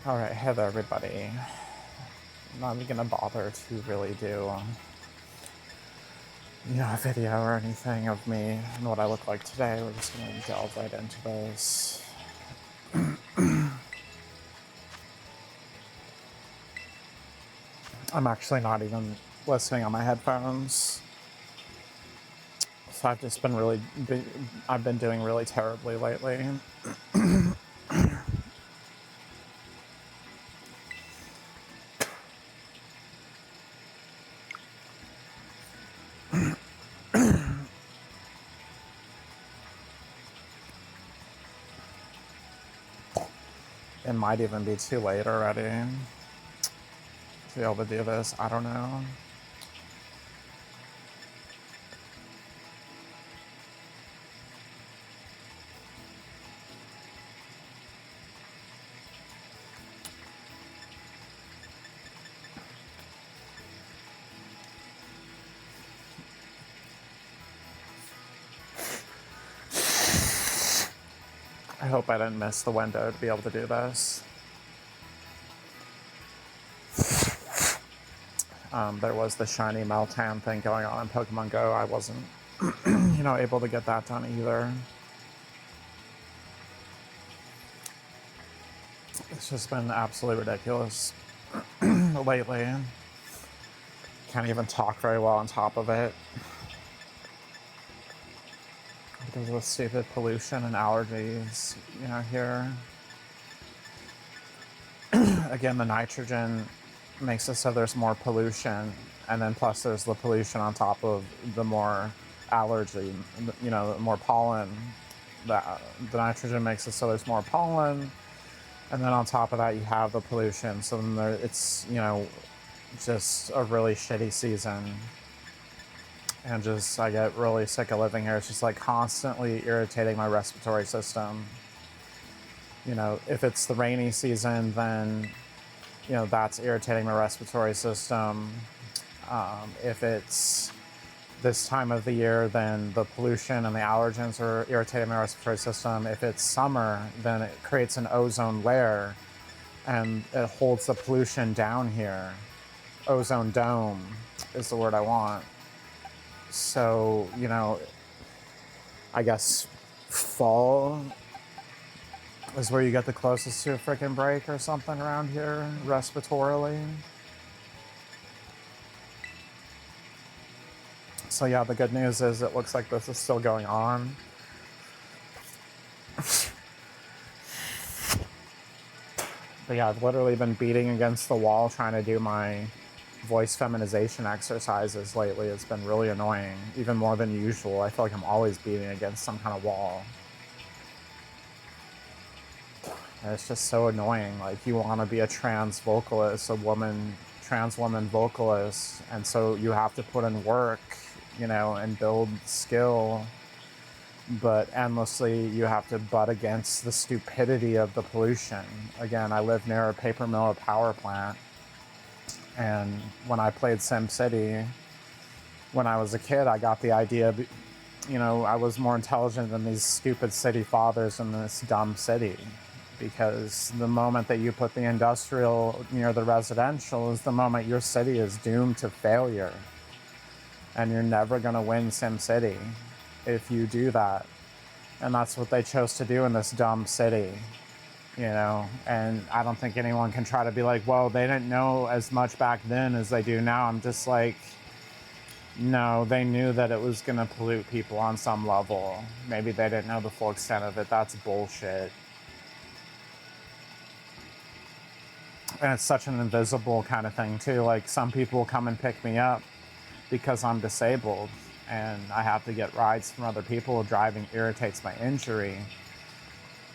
Alright, hey there everybody. I'm not even gonna bother to really do, a video or anything of me and what I look like today. We're just gonna delve right into this. I'm actually not even listening on my headphones. So I've just been I've been doing really terribly lately. It might even be too late already to be able to do this. I don't know. I hope I didn't miss the window to be able to do this. There was the shiny Meltan thing going on in Pokemon Go. I wasn't, able to get that done either. It's just been absolutely ridiculous lately. Can't even talk very well on top of it because of the stupid pollution and allergies, here. Again, the nitrogen makes it so there's more pollution, and then plus there's the pollution on top of the more allergy, more pollen. The nitrogen makes it so there's more pollen, and then on top of that you have the pollution. So then it's just a really shitty season, and just I get really sick of living here. It's just like constantly irritating my respiratory system. If it's the rainy season, then that's irritating my respiratory system. If it's this time of the year, then the pollution and the allergens are irritating my respiratory system. If it's summer, then it creates an ozone layer and it holds the pollution down here. Ozone dome is the word I want. So, I guess fall is where you get the closest to a freaking break or something around here, respiratorily. So yeah, the good news is it looks like this is still going on. But yeah, I've literally been beating against the wall trying to do my voice feminization exercises lately. It's been really annoying, even more than usual. I feel like I'm always beating against some kind of wall. And it's just so annoying. Like, you want to be a trans vocalist, trans woman vocalist, and so you have to put in work, and build skill, but endlessly you have to butt against the stupidity of the pollution. Again, I live near a paper mill power plant, and when I played SimCity, when I was a kid, I got the idea, I was more intelligent than these stupid city fathers in this dumb city. Because the moment that you put the industrial near the residential is the moment your city is doomed to failure. And you're never going to win SimCity if you do that. And that's what they chose to do in this dumb city, And I don't think anyone can try to be like, well, they didn't know as much back then as they do now. I'm just like, no, they knew that it was going to pollute people on some level. Maybe they didn't know the full extent of it. That's bullshit. And it's such an invisible kind of thing too. Like, some people come and pick me up because I'm disabled and I have to get rides from other people. Driving irritates my injury.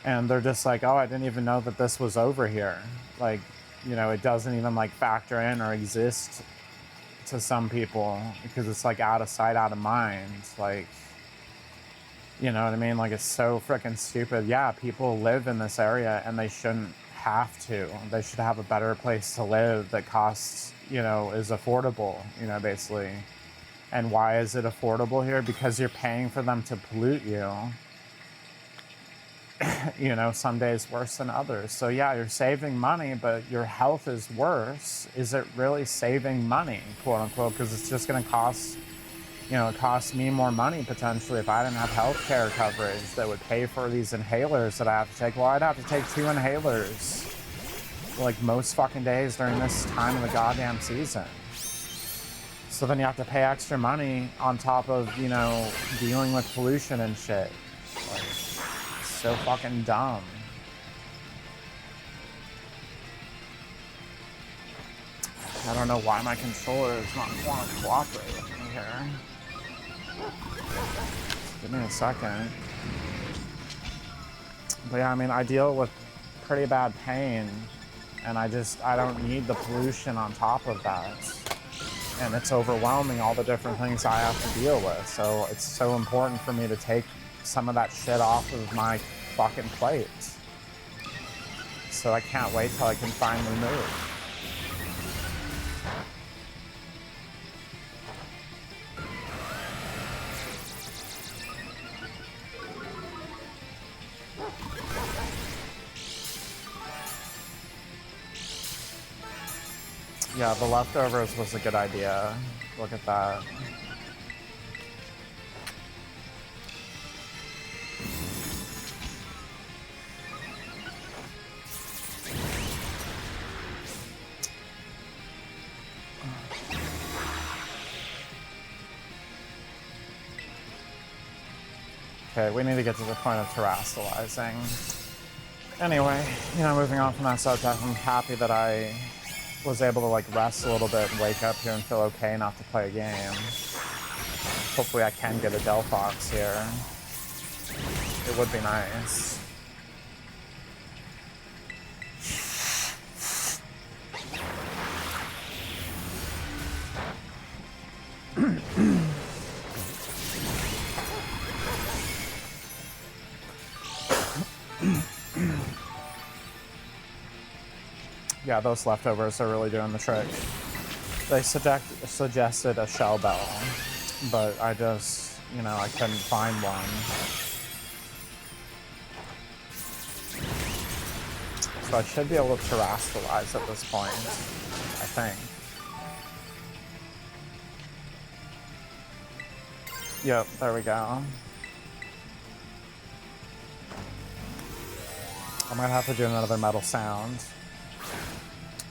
And they're just like, oh, I didn't even know that this was over here. Like, it doesn't even like factor in or exist to some people because it's like out of sight, out of mind. Like, you know what I mean? Like, it's so freaking stupid. Yeah, people live in this area and they shouldn't have to. They should have a better place to live that costs, is affordable, basically. And why is it affordable here? Because you're paying for them to pollute you. you know, some days worse than others. So yeah, you're saving money, but your health is worse. Is it really saving money, quote unquote? Because it's just going to cost, you know, it costs me more money potentially if I didn't have healthcare coverage that would pay for these inhalers that I have to take. Well, I'd have to take 2 inhalers like most fucking days during this time of the goddamn season. So then you have to pay extra money on top of, you know, dealing with pollution and shit. Like, so fucking dumb. I don't know why my controller is not want to cooperate with me here. Give me a second. But yeah, I mean, I deal with pretty bad pain, and I don't need the pollution on top of that. And it's overwhelming, all the different things I have to deal with. So it's so important for me to take some of that shit off of my fucking plate. So I can't wait till I can finally move. Yeah, the leftovers was a good idea. Look at that. Okay, we need to get to the point of terastallizing. Anyway, you know, moving on from that subject, I'm happy that I was able to like rest a little bit and wake up here and feel okay enough to play a game. Hopefully I can get a Delphox here. It would be nice. Yeah, those leftovers are really doing the trick. They suggested a shell bell, but I just, you know, I couldn't find one. So I should be able to terastallize at this point, I think. Yep, there we go. I might have to do another metal sound.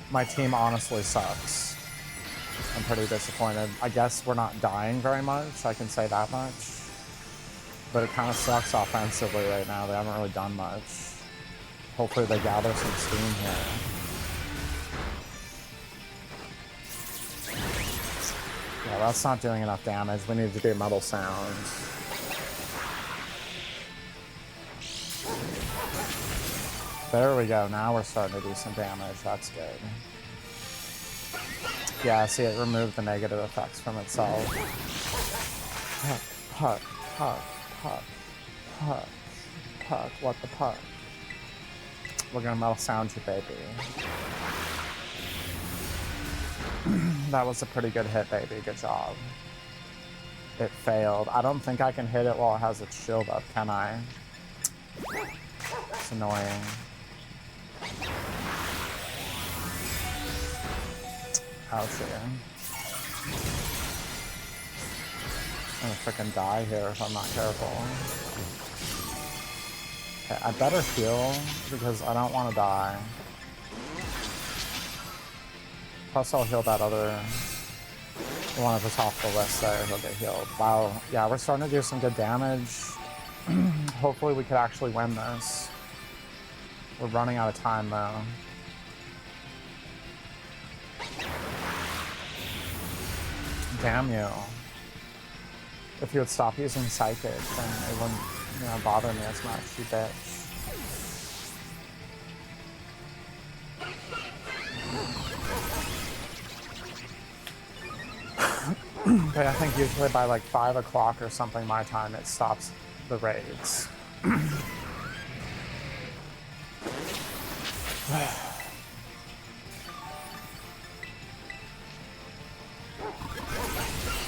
My team honestly sucks. I'm pretty disappointed. I guess we're not dying very much, I can say that much. But it kind of sucks offensively right now. They haven't really done much. Hopefully they gather some steam here. Yeah, that's not doing enough damage. We need to do metal sounds. There we go. Now we're starting to do some damage. That's good. Yeah, see, it removed the negative effects from itself. Puck, puck, puck, puck, puck, puck. What the puck? We're gonna metal sound you, baby. That was a pretty good hit, baby. Good job. It failed. I don't think I can hit it while it has its shield up, can I? It's annoying. Ouchie. I'm gonna frickin' die here if I'm not careful. Okay, I better heal because I don't want to die. Plus I'll heal that other one at the top of the list there. He'll get healed. Wow. Yeah, we're starting to do some good damage. Hopefully we could actually win this. We're running out of time though. Damn you. If you would stop using Psychic, then it wouldn't, you know, bother me as much, you bitch. But I think usually by like 5 o'clock or something my time, it stops the raids.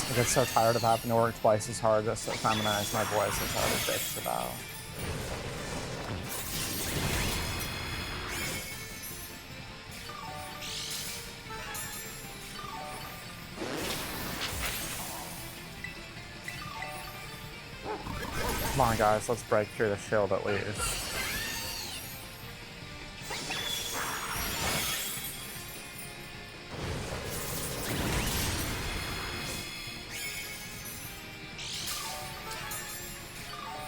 I get so tired of having to work twice as hard just to feminize my voice as I was bitched about. Come on, guys, let's break through the shield at least.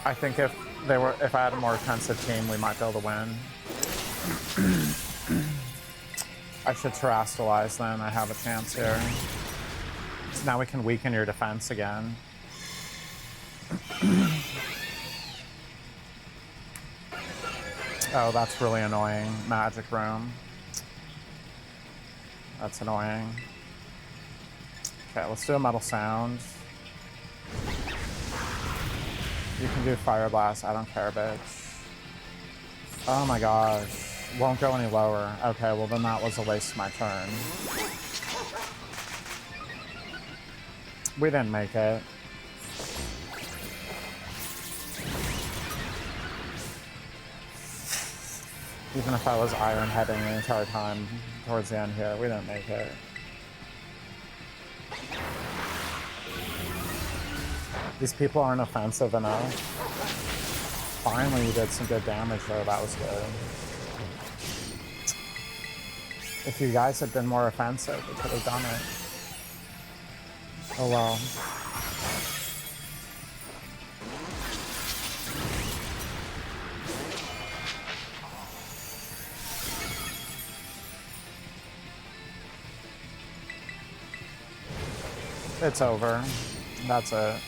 I think if I had a more offensive team, we might be able to win. I should terrestrialize then. I have a chance here. So now we can weaken your defense again. Oh, that's really annoying. Magic room. That's annoying. Okay, let's do a metal sound. You can do fire blast. I don't care, bitch. Oh my gosh. Won't go any lower. Okay, well then that was a waste of my turn. We didn't make it. Even if I was iron heading the entire time towards the end here, we didn't make it. These people aren't offensive enough. Finally, you did some good damage though, that was good. If you guys had been more offensive, we could have done it. Oh well. It's over. That's it.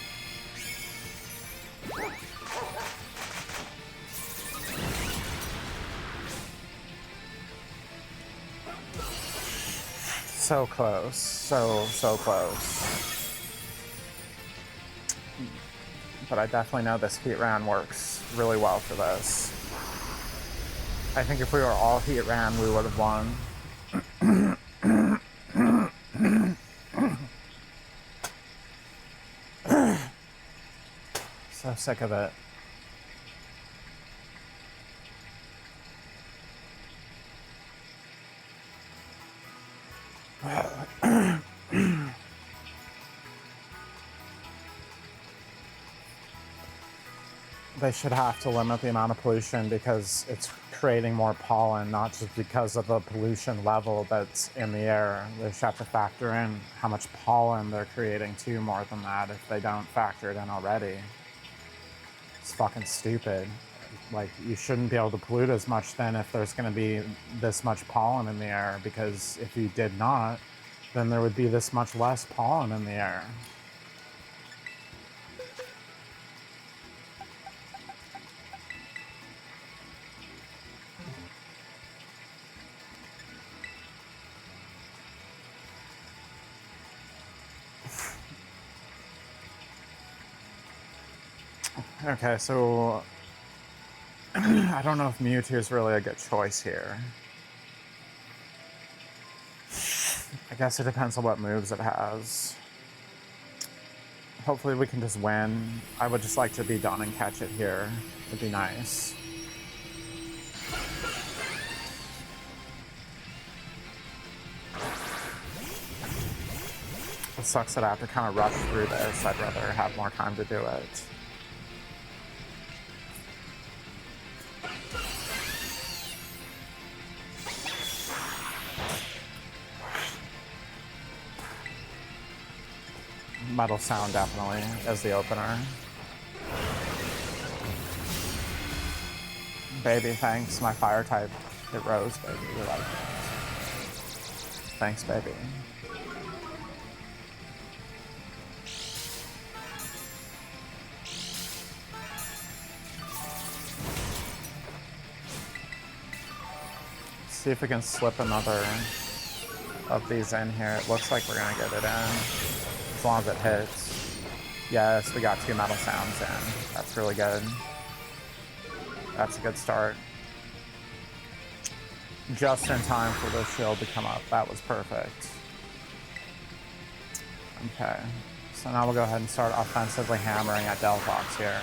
So close. So close. But I definitely know this heat ran works really well for this. I think if we were all heat ran, we would have won. So sick of it. They should have to limit the amount of pollution because it's creating more pollen, not just because of the pollution level that's in the air. They should have to factor in how much pollen they're creating too, more than that, if they don't factor it in already. It's fucking stupid. Like, you shouldn't be able to pollute as much then if there's going to be this much pollen in the air, because if you did not, then there would be this much less pollen in the air. Okay, so I don't know if Mewtwo is really a good choice here. I guess it depends on what moves it has. Hopefully we can just win. I would just like to be done and catch it here. It'd be nice. It sucks that I have to kind of rush through this. I'd rather have more time to do it. Metal sound definitely as the opener. Baby, thanks. My fire type hit Rose, baby. We like it. Thanks, baby. See if we can slip another of these in here. It looks like we're gonna get it in. As long as it hits. Yes, we got 2 metal sounds in. That's really good. That's a good start. Just in time for the shield to come up. That was perfect. Okay. So now we'll go ahead and start offensively hammering at Delphox here.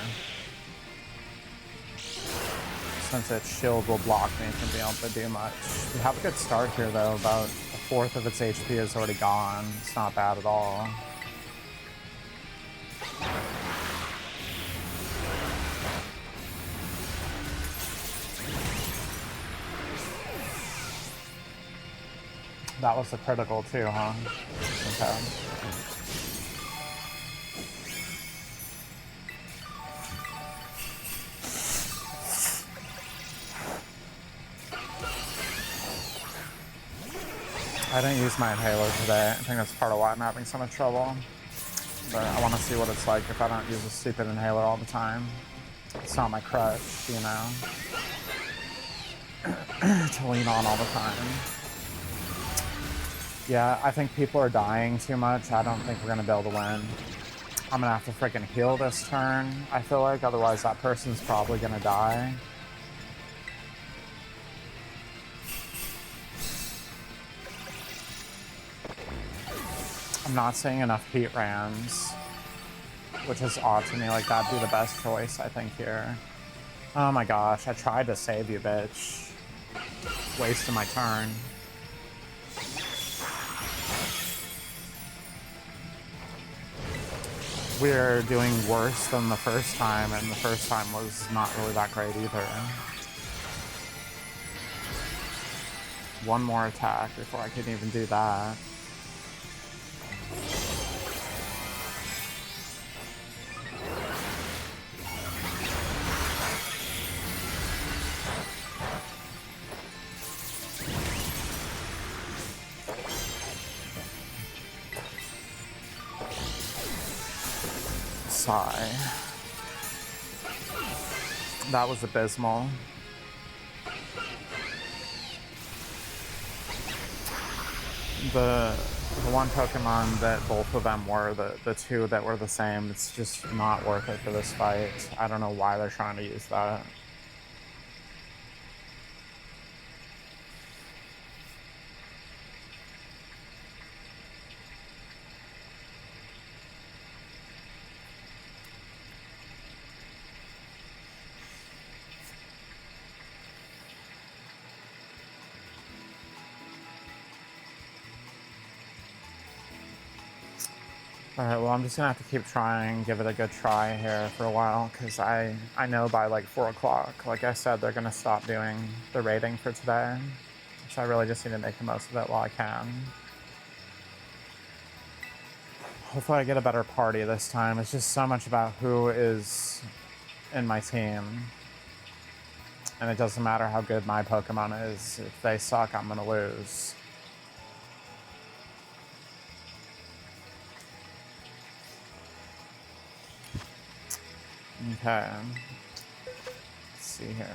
Since its shield will block me from being able to do much. We have a good start here though. About 1/4 of its HP is already gone. It's not bad at all. That was a critical too, huh? Okay. I didn't use my inhaler today. I think that's part of why I'm having so much trouble. But I want to see what it's like if I don't use a stupid inhaler all the time. It's not my crutch, you know, to lean on all the time. Yeah, I think people are dying too much. I don't think we're going to be able to win. I'm going to have to freaking heal this turn, I feel like. Otherwise, that person's probably going to die. I'm not seeing enough heat rams, which is odd to me. Like, that'd be the best choice, I think, here. Oh my gosh, I tried to save you, bitch. Wasting my turn. We're doing worse than the first time, and the first time was not really that great either. One more attack before I can even do that. Sigh. That was abysmal. The one Pokemon that both of them were, the two that were the same, it's just not worth it for this fight. I don't know why they're trying to use that. Alright, well, I'm just gonna have to keep trying, give it a good try here for a while, because I know by like 4 o'clock, like I said, they're gonna stop doing the rating for today. So I really just need to make the most of it while I can. Hopefully I get a better party this time. It's just so much about who is in my team. And it doesn't matter how good my Pokemon is. If they suck, I'm gonna lose. Okay. Let's see here.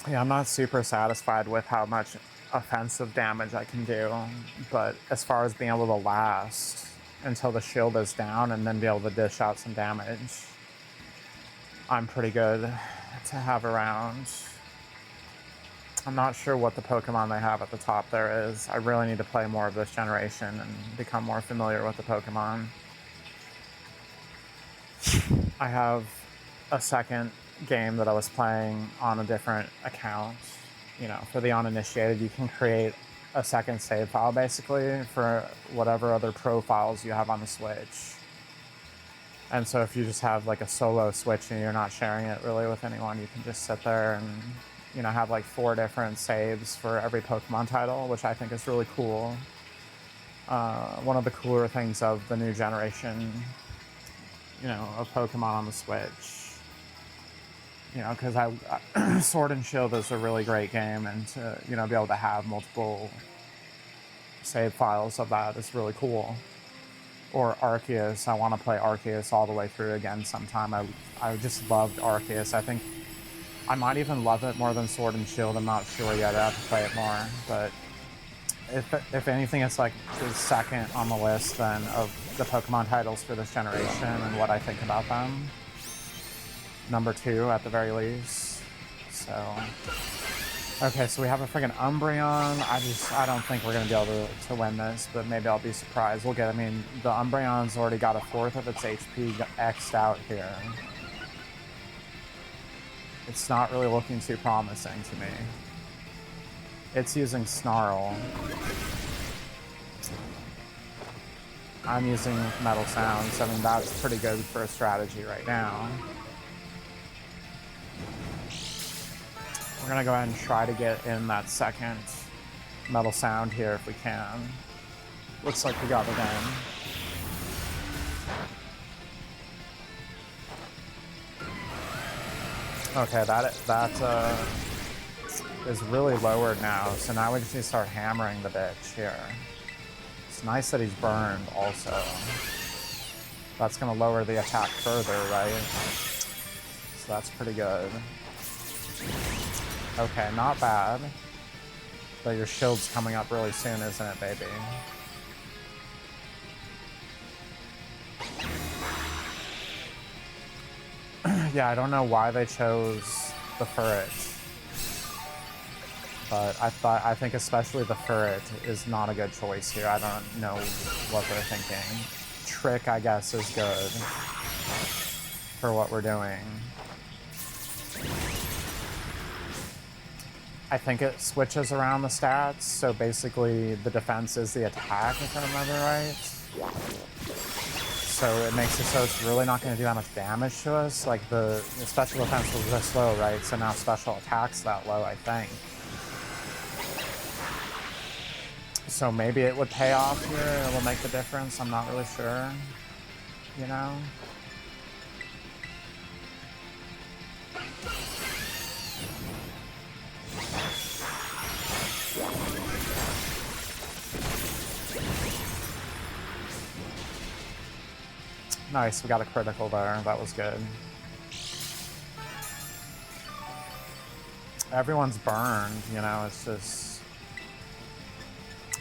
Yeah, I'm not super satisfied with how much offensive damage I can do, but as far as being able to last until the shield is down and then be able to dish out some damage, I'm pretty good to have around. I'm not sure what the Pokemon they have at the top there is. I really need to play more of this generation and become more familiar with the Pokemon. I have a second game that I was playing on a different account. You know, for the uninitiated, you can create a second save file basically for whatever other profiles you have on the Switch. And so if you just have like a solo Switch and you're not sharing it really with anyone, you can just sit there and, you know, have like 4 different saves for every Pokemon title, which I think is really cool. One of the cooler things of the new generation, you know, of Pokemon on the Switch. You know, because Sword and Shield is a really great game, and to, you know, be able to have multiple save files of that is really cool. Or Arceus, I want to play Arceus all the way through again sometime. I just loved Arceus. I think I might even love it more than Sword and Shield. I'm not sure yet. I have to play it more. But if anything, it's like the second on the list then of the Pokemon titles for this generation and what I think about them. Number 2 at the very least. So okay, so we have a freaking Umbreon. I don't think we're gonna be able to win this, but maybe I'll be surprised. We'll get, I mean, the Umbreon's already got a 1/4 of its HP X'd out here. It's not really looking too promising to me. It's using Snarl. I'm using Metal Sounds. I mean, that's pretty good for a strategy right now. We're gonna go ahead and try to get in that second metal sound here if we can. Looks like we got it in. Okay, that is really lowered now, so now we just need to start hammering the bitch here. It's nice that he's burned also. That's gonna lower the attack further, right? So that's pretty good. Okay, not bad. But your shield's coming up really soon, isn't it, baby? Yeah, I don't know why they chose the ferret. But I think especially the ferret is not a good choice here. I don't know what they're thinking. Trick, I guess, is good for what we're doing. I think it switches around the stats, so basically the defense is the attack, if I remember right. So it makes it so it's really not going to do that much damage to us. Like the special defense was this low, right? So now special attack's that low, I think. So maybe it would pay off here, it will make the difference, I'm not really sure, you know? Nice, we got a critical there, that was good. Everyone's burned, you know, it's just...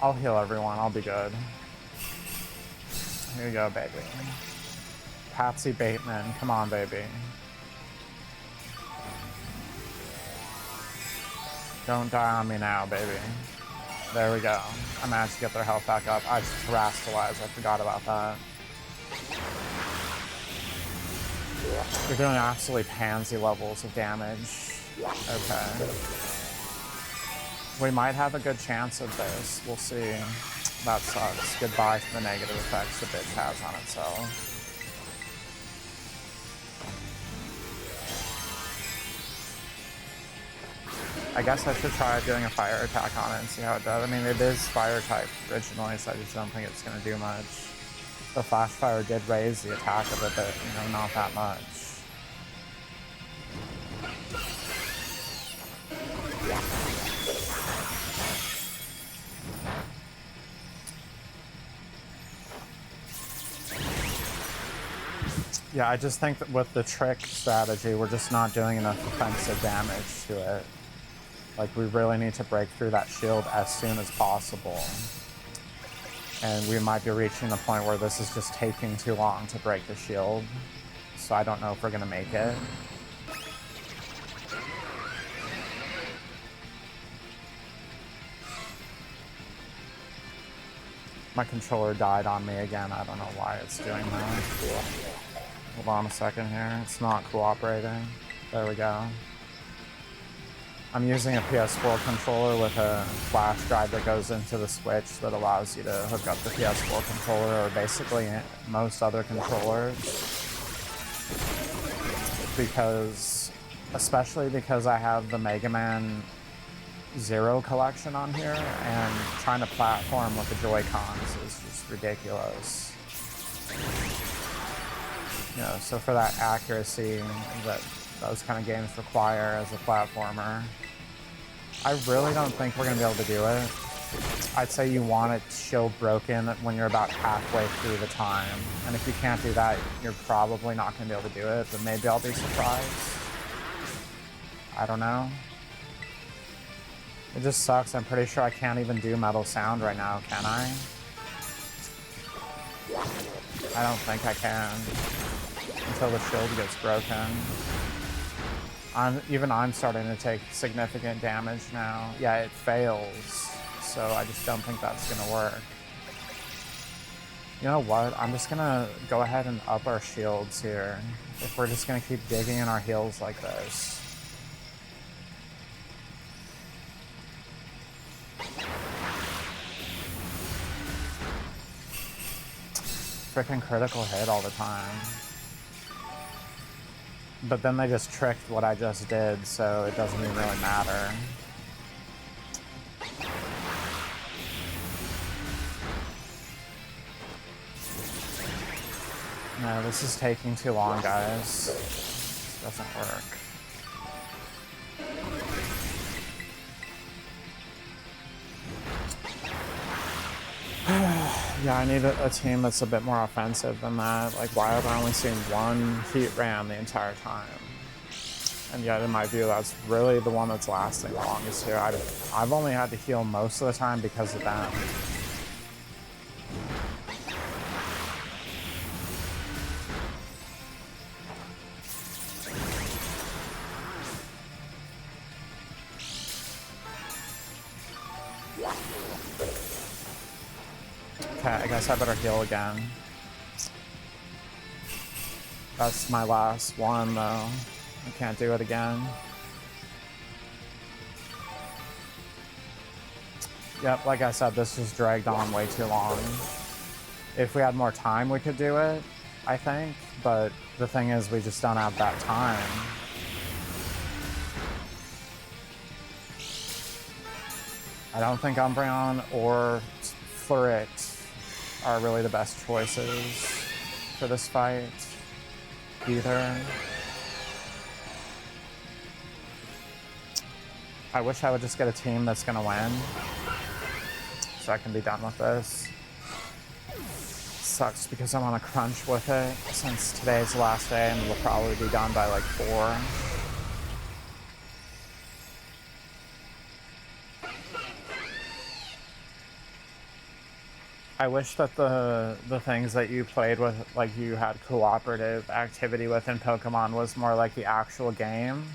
I'll heal everyone, I'll be good. Here you go, baby. Patsy Bateman, come on, baby. Don't die on me now, baby. There we go. I managed to get their health back up. I just terastallized, I forgot about that. You're doing absolutely pansy levels of damage. Okay. We might have a good chance of this. We'll see. That sucks. Goodbye to the negative effects the bitch has on itself. I guess I should try doing a fire attack on it and see how it does. I mean, it is fire type originally, so I just don't think it's going to do much. The flash fire did raise the attack of it, but, you know, not that much. Yeah, I just think that with the trick strategy, we're just not doing enough offensive damage to it. Like, we really need to break through that shield as soon as possible. And we might be reaching the point where this is just taking too long to break the shield. So I don't know if we're gonna make it. My controller died on me again. I don't know why it's doing that. Hold on a second here. It's not cooperating. There we go. I'm using a PS4 controller with a flash drive that goes into the Switch that allows you to hook up the PS4 controller or basically most other controllers. Because, especially because I have the Mega Man Zero collection on here, and trying to platform with the Joy-Cons is just ridiculous. You know, so for that accuracy that those kind of games require as a platformer, I really don't think we're going to be able to do it. I'd say you want it shield broken when you're about halfway through the time, and if you can't do that, you're probably not going to be able to do it, but maybe I'll be surprised. I don't know. It just sucks. I'm pretty sure I can't even do metal sound right now, can I? I don't think I can. Until the shield gets broken. I'm starting to take significant damage now. Yeah, it fails. So I just don't think that's gonna work. You know what? I'm just gonna go ahead and up our shields here. If we're just gonna keep digging in our heels like this. Freaking critical hit all the time. But then they just tricked what I just did, so it doesn't even really matter. No, this is taking too long, guys. This doesn't work. Yeah, I need a team that's a bit more offensive than that. Like, why have I only seen one heat ram the entire time? And yet, in my view, that's really the one that's lasting the longest here. I've only had to heal most of the time because of them. Okay, I guess I better heal again. That's my last one, though. I can't do it again. Yep, like I said, this just dragged on way too long. If we had more time, we could do it, I think. But the thing is, we just don't have that time. I don't think Umbreon or Fleurit are really the best choices for this fight, either. I wish I would just get a team that's gonna win, so I can be done with this. Sucks because I'm on a crunch with it since today's the last day and we'll probably be done by like 4. I wish that the things that you played with, like you had cooperative activity with in Pokemon, was more like the actual game.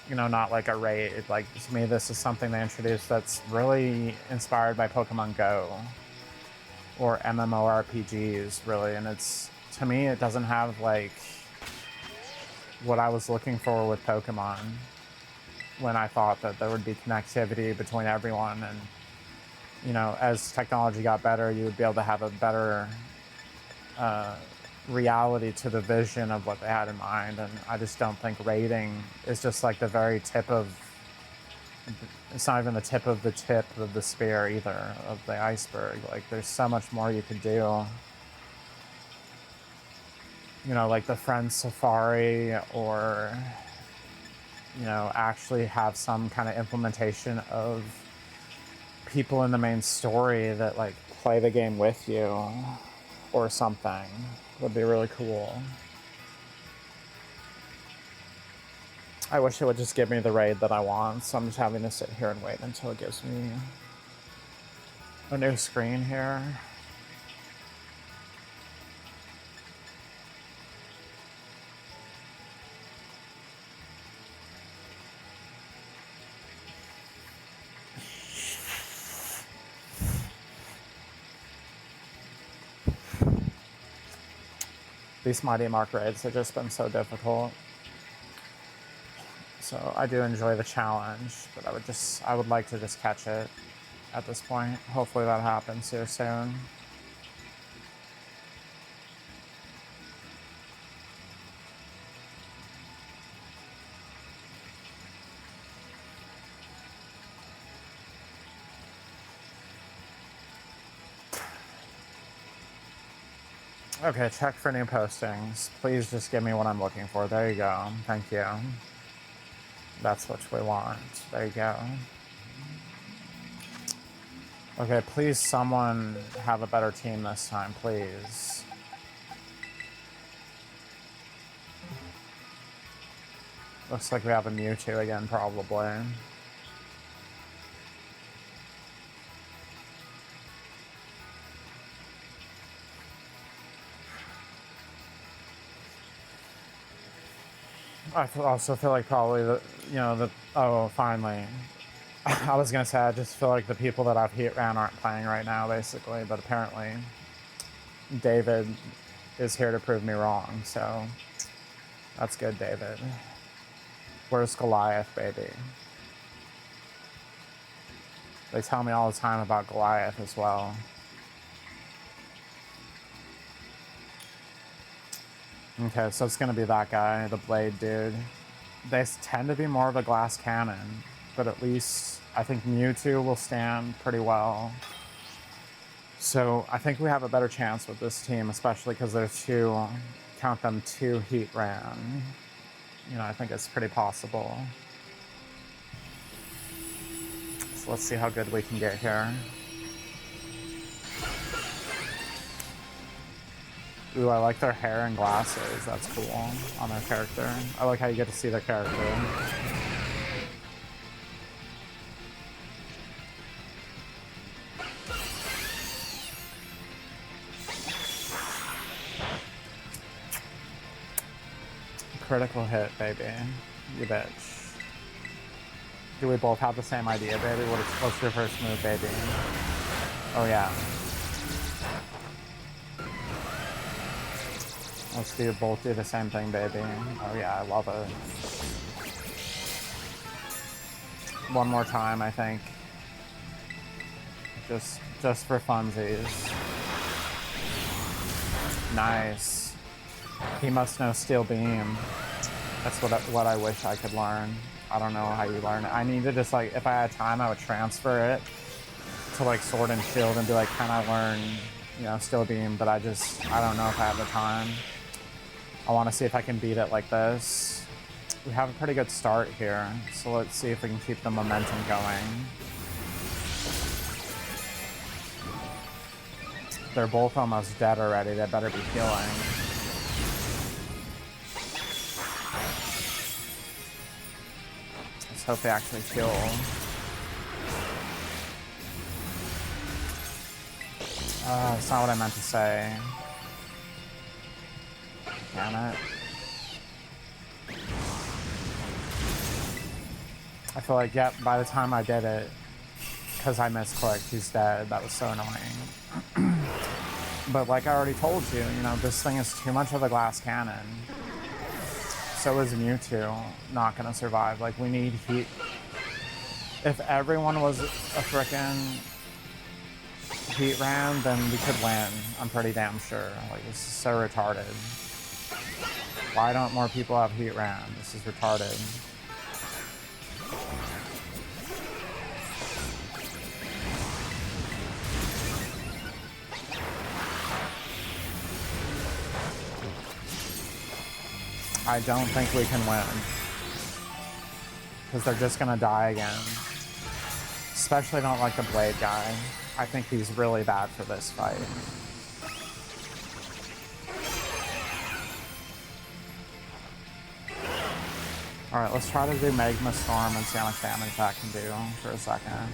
You know, not like a raid. Like, to me, this is something they introduced that's really inspired by Pokemon Go or MMORPGs, really. And it's, to me, it doesn't have like what I was looking for with Pokemon when I thought that there would be connectivity between everyone. And you know, as technology got better, you would be able to have a better reality to the vision of what they had in mind. And I just don't think raiding is just like the very tip of, it's not even the tip of the spear either, of the iceberg. Like, there's so much more you could do. You know, like the Friend Safari, or, you know, actually have some kind of implementation of people in the main story that like play the game with you or something would be really cool. I wish it would just give me the raid that I want, so I'm just having to sit here and wait until it gives me a new screen here. These Mighty Mark raids have just been so difficult. So I do enjoy the challenge, but I would like to just catch it at this point. Hopefully that happens here soon. Okay, check for new postings. Please just give me what I'm looking for. There you go. Thank you. That's what we want. There you go. Okay, please someone have a better team this time, please. Looks like we have a Mewtwo again, probably. I also feel like probably oh, finally. I was gonna say, I just feel like the people that I've heat ran aren't playing right now, basically, but apparently David is here to prove me wrong, so that's good, David. Where's Goliath, baby? They tell me all the time about Goliath as well. Okay, so it's gonna be that guy, the blade dude. They tend to be more of a glass cannon, but at least I think Mewtwo will stand pretty well. So I think we have a better chance with this team, especially because they're two, count them, two Heat Ran. You know, I think it's pretty possible. So let's see how good we can get here. Ooh, I like their hair and glasses. That's cool on their character. I like how you get to see their character. Critical hit, baby. You bitch. Do we both have the same idea, baby? What's your first move, baby? Oh, yeah. Let's both do the same thing, baby. Oh yeah, I love it. One more time, I think. Just for funsies. Nice. He must know Steel Beam. That's what I wish I could learn. I don't know how you learn it. I need to just, like, if I had time, I would transfer it to, like, Sword and Shield and be like, can I learn, you know, Steel Beam? But I don't know if I have the time. I want to see if I can beat it like this. We have a pretty good start here, so let's see if we can keep the momentum going. They're both almost dead already. They better be healing. Let's hope they actually heal. That's not what I meant to say. Damn it. I feel like, yep, by the time I did it, because I misclicked, he's dead. That was so annoying. But like I already told you, you know, this thing is too much of a glass cannon. So is Mewtwo not going to survive. Like, we need heat. If everyone was a frickin' Heat Ran, then we could win. I'm pretty damn sure. Like, this is so retarded. Why don't more people have Heat Ran? This is retarded. I don't think we can win. Because they're just gonna die again. Especially don't like the Blade guy. I think he's really bad for this fight. Alright, let's try to do Magma Storm and see how much damage that can do for a second.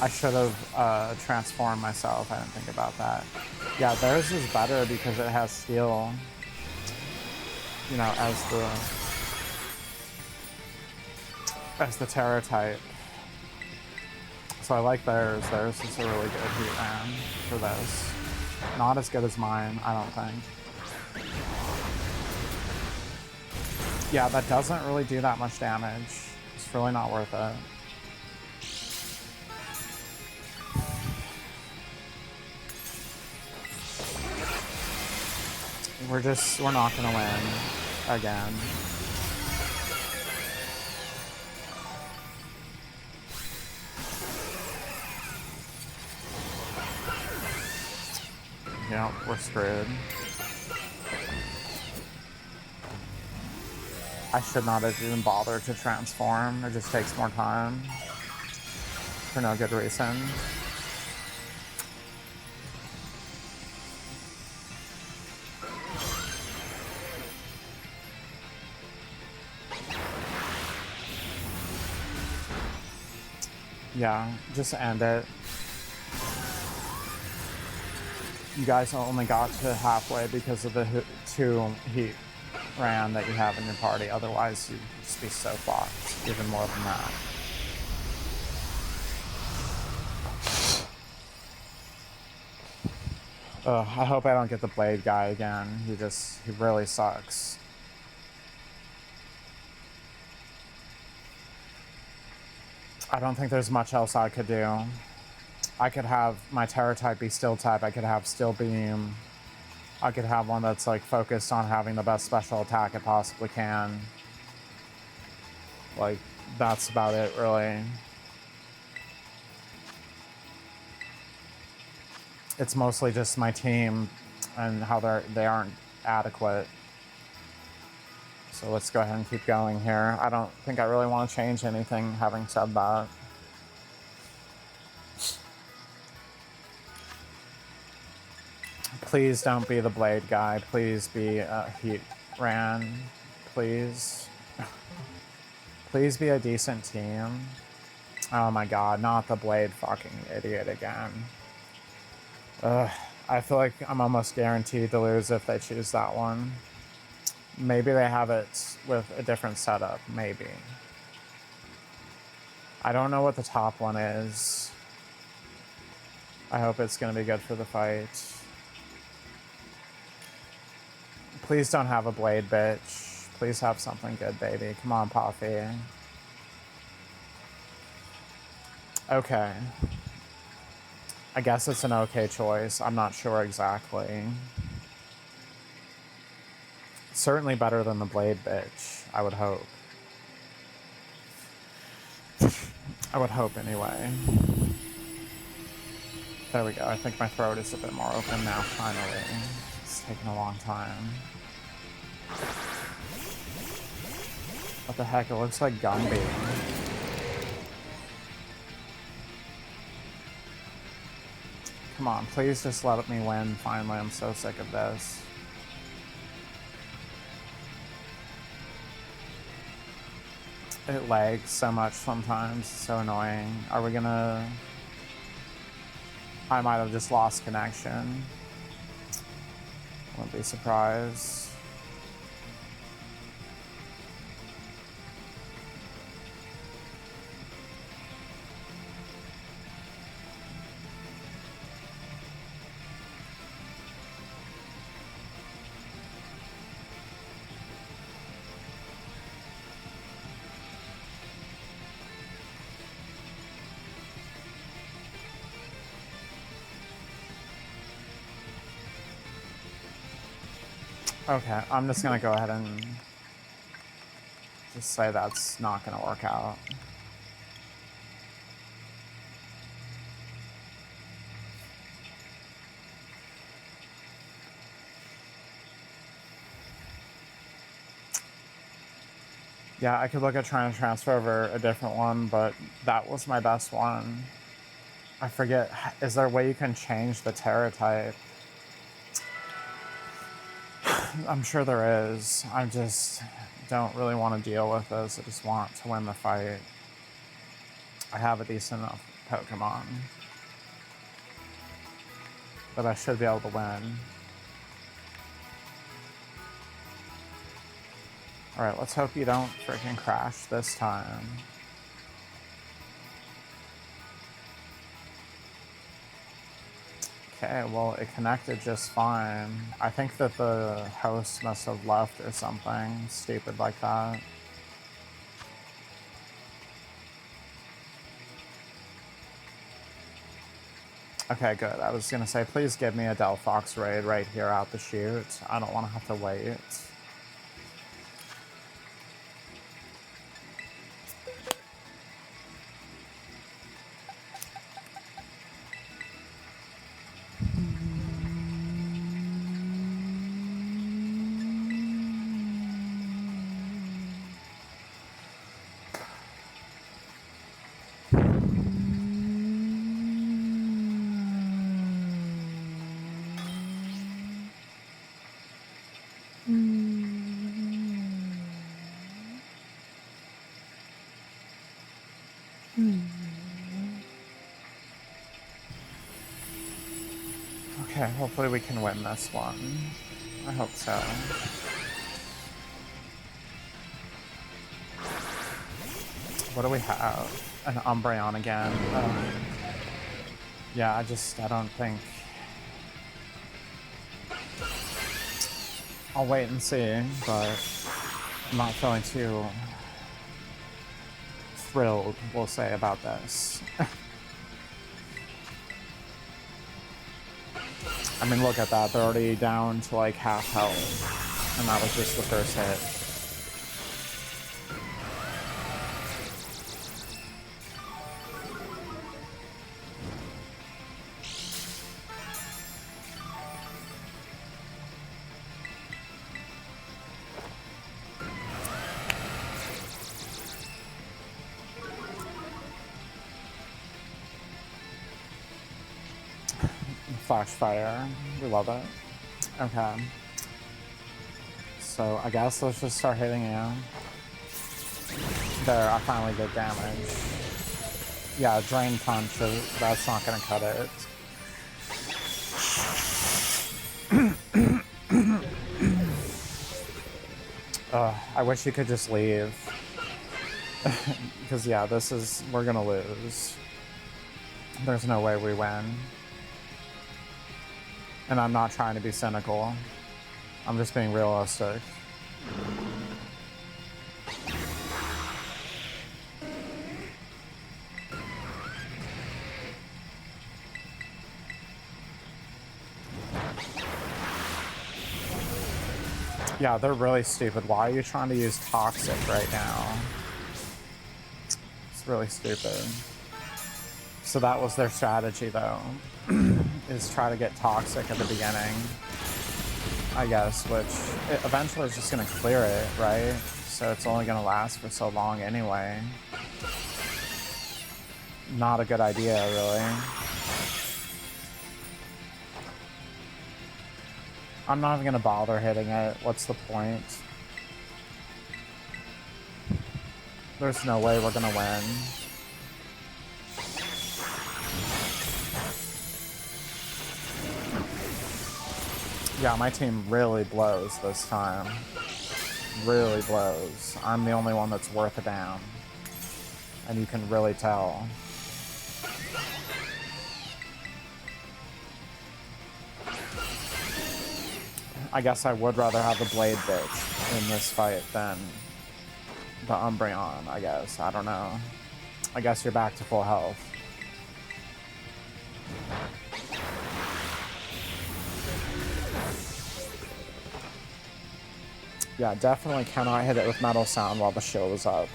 I should have transformed myself. I didn't think about that. Yeah, theirs is better because it has steel, you know, as the Terra type. So I like theirs. Theirs is a really good Heat Ran for this. Not as good as mine, I don't think. Yeah, that doesn't really do that much damage. It's really not worth it. We're not gonna win again. Yeah, we're screwed. I should not have even bothered to transform. It just takes more time for no good reason. Yeah, just end it. You guys only got to halfway because of the 2 Heat Ran that you have in your party. Otherwise, you'd just be so fucked. Even more than that. I hope I don't get the Blade guy again. He really sucks. I don't think there's much else I could do. I could have my Terra type be Steel type. I could have Steel Beam. I could have one that's like focused on having the best special attack it possibly can. Like, that's about it, really. It's mostly just my team and how they aren't adequate. So let's go ahead and keep going here. I don't think I really want to change anything, having said that. Please don't be the Blade guy. Please be Heat Ran. Please. Please be a decent team. Oh my god, not the Blade fucking idiot again. Ugh, I feel like I'm almost guaranteed to lose if they choose that one. Maybe they have it with a different setup, maybe. I don't know what the top one is. I hope it's gonna be good for the fight. Please don't have a Blade, bitch. Please have something good, baby. Come on, Puffy. Okay. I guess it's an okay choice. I'm not sure exactly. Certainly better than the Blade, bitch. I would hope. I would hope, anyway. There we go. I think my throat is a bit more open now, finally. It's taken a long time. What the heck? It looks like Gumby. Come on, please just let me win. Finally, I'm so sick of this. It lags so much sometimes. It's so annoying. Are we gonna... I might have just lost connection. Wouldn't be surprised. Okay, I'm just gonna go ahead and just say that's not gonna work out. Yeah, I could look at trying to transfer over a different one, but that was my best one. I forget, is there a way you can change the Terra type? I'm sure there is. I just don't really want to deal with this. I just want to win the fight. I have a decent enough Pokemon that I should be able to win. Alright, let's hope you don't freaking crash this time. Okay, well, it connected just fine. I think that the host must have left or something stupid like that. Okay, good. I was gonna say, please give me a Delphox raid right here out the chute. I don't want to have to wait. Okay, hopefully we can win this one. I hope so. What do we have? An Umbreon again. Yeah, I don't think... I'll wait and see, but I'm not feeling too thrilled, we'll say, about this. I mean, look at that. They're already down to like half health. And that was just the first hit. Flash fire. We love it. Okay. So I guess let's just start hitting you. There, I finally did damage. Yeah, drain punch, that's not gonna cut it. I wish you could just leave. Because yeah, we're gonna lose. There's no way we win. And I'm not trying to be cynical. I'm just being realistic. Yeah, they're really stupid. Why are you trying to use Toxic right now? It's really stupid. So that was their strategy, though, is try to get Toxic at the beginning, I guess, which eventually is just going to clear it, right? So it's only going to last for so long anyway. Not a good idea, really. I'm not even going to bother hitting it. What's the point? There's no way we're going to win. Yeah, my team really blows this time. Really blows. I'm the only one that's worth a damn. And you can really tell. I guess I would rather have the Blade bitch in this fight than the Umbreon, I guess. I don't know. I guess you're back to full health. Yeah, definitely cannot hit it with Metal Sound while the shield is up.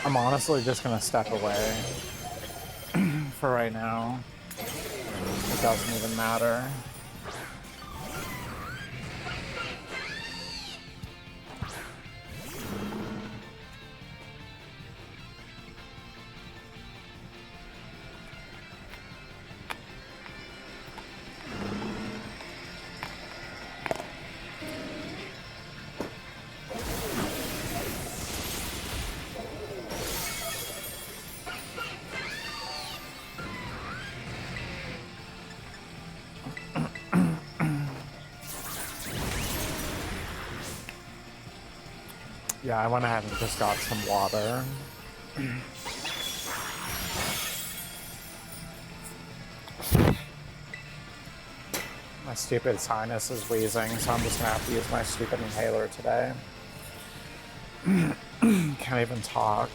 I'm honestly just gonna step away for right now. It doesn't even matter. Yeah, I went ahead and just got some water. My stupid sinus is wheezing, so I'm just gonna have to use my stupid inhaler today. Can't even talk.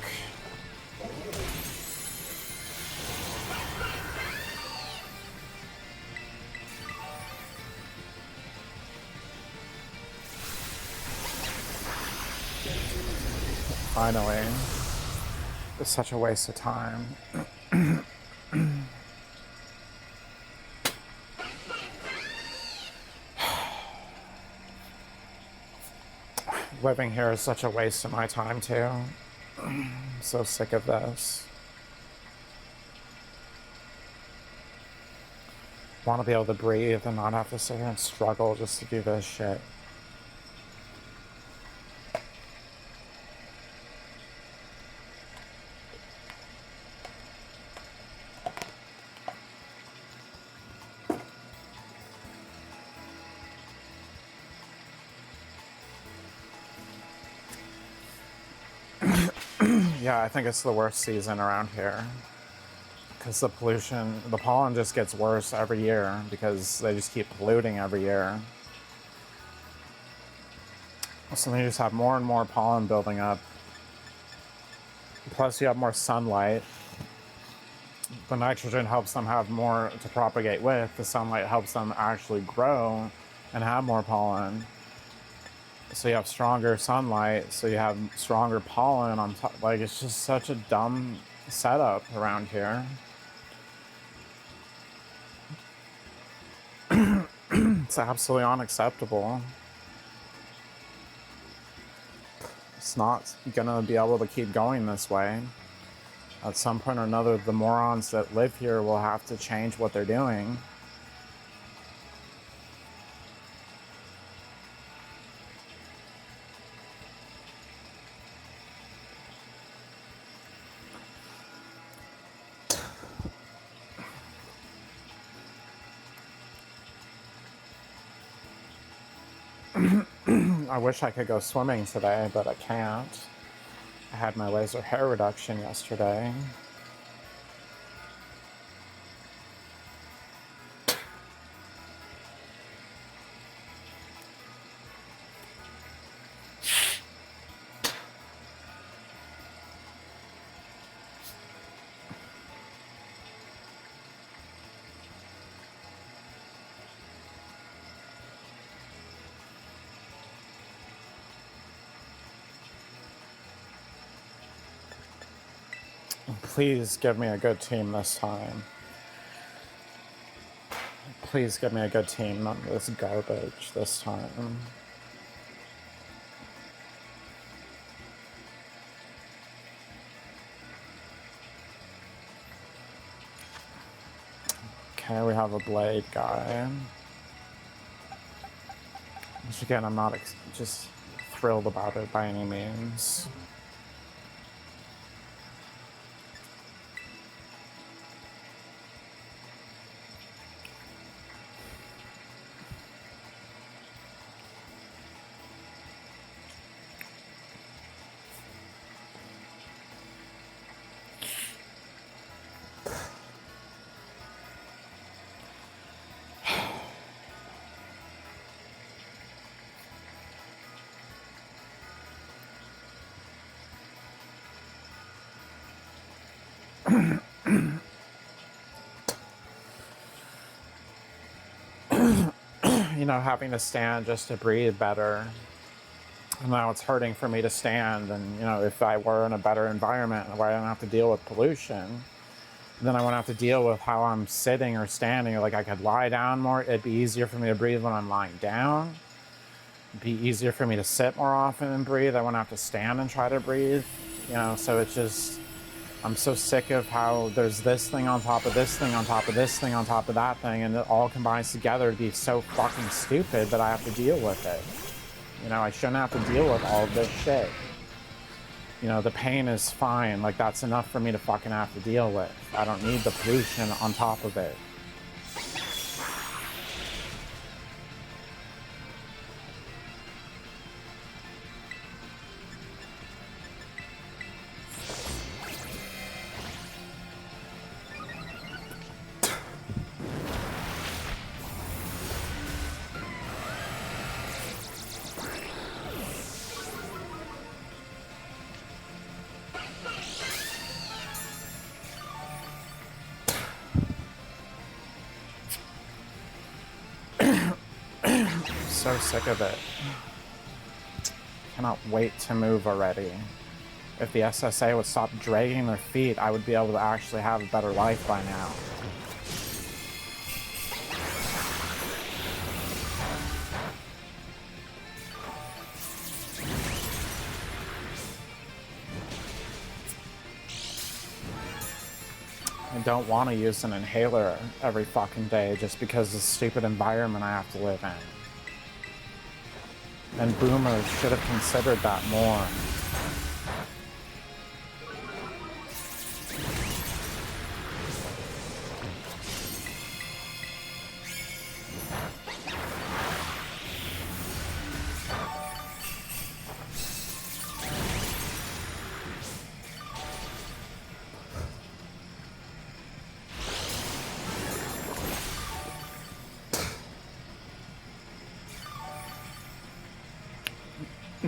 Finally. It's such a waste of time. Living here is such a waste of my time, too. I'm so sick of this. Want to be able to breathe and not have to sit here and struggle just to do this shit. Yeah, I think it's the worst season around here. Because the pollution, the pollen just gets worse every year because they just keep polluting every year. So they just have more and more pollen building up. Plus you have more sunlight. The nitrogen helps them have more to propagate with. The sunlight helps them actually grow and have more pollen. So you have stronger sunlight, so you have stronger pollen on top. Like, it's just such a dumb setup around here. It's absolutely unacceptable. It's not gonna be able to keep going this way. At some point or another, the morons that live here will have to change what they're doing. I wish I could go swimming today, but I can't. I had my laser hair reduction yesterday. Please give me a good team this time. Please give me a good team, not this garbage this time. Okay, we have a blade guy. Which again, I'm not just thrilled about it by any means. You know, having to stand just to breathe better. And now it's hurting for me to stand. And, you know, if I were in a better environment where I don't have to deal with pollution, then I wouldn't have to deal with how I'm sitting or standing. Like, I could lie down more. It'd be easier for me to breathe when I'm lying down. It'd be easier for me to sit more often and breathe. I wouldn't have to stand and try to breathe. You know, so it's just, I'm so sick of how there's this thing on top of this thing on top of this thing on top of that thing, and it all combines together to be so fucking stupid that I have to deal with it. You know, I shouldn't have to deal with all of this shit. You know, the pain is fine. Like, that's enough for me to fucking have to deal with. I don't need the pollution on top of it. So sick of it. Cannot wait to move already. If the SSA would stop dragging their feet, I would be able to actually have a better life by now. I don't want to use an inhaler every fucking day just because of the stupid environment I have to live in. And boomers should have considered that more.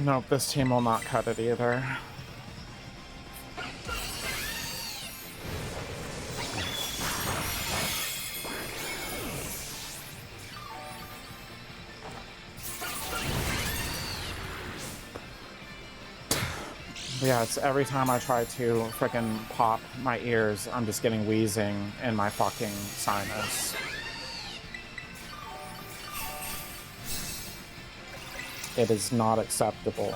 Nope, this team will not cut it either. Yeah, it's every time I try to frickin' pop my ears, I'm just getting wheezing in my fucking sinus. It is not acceptable.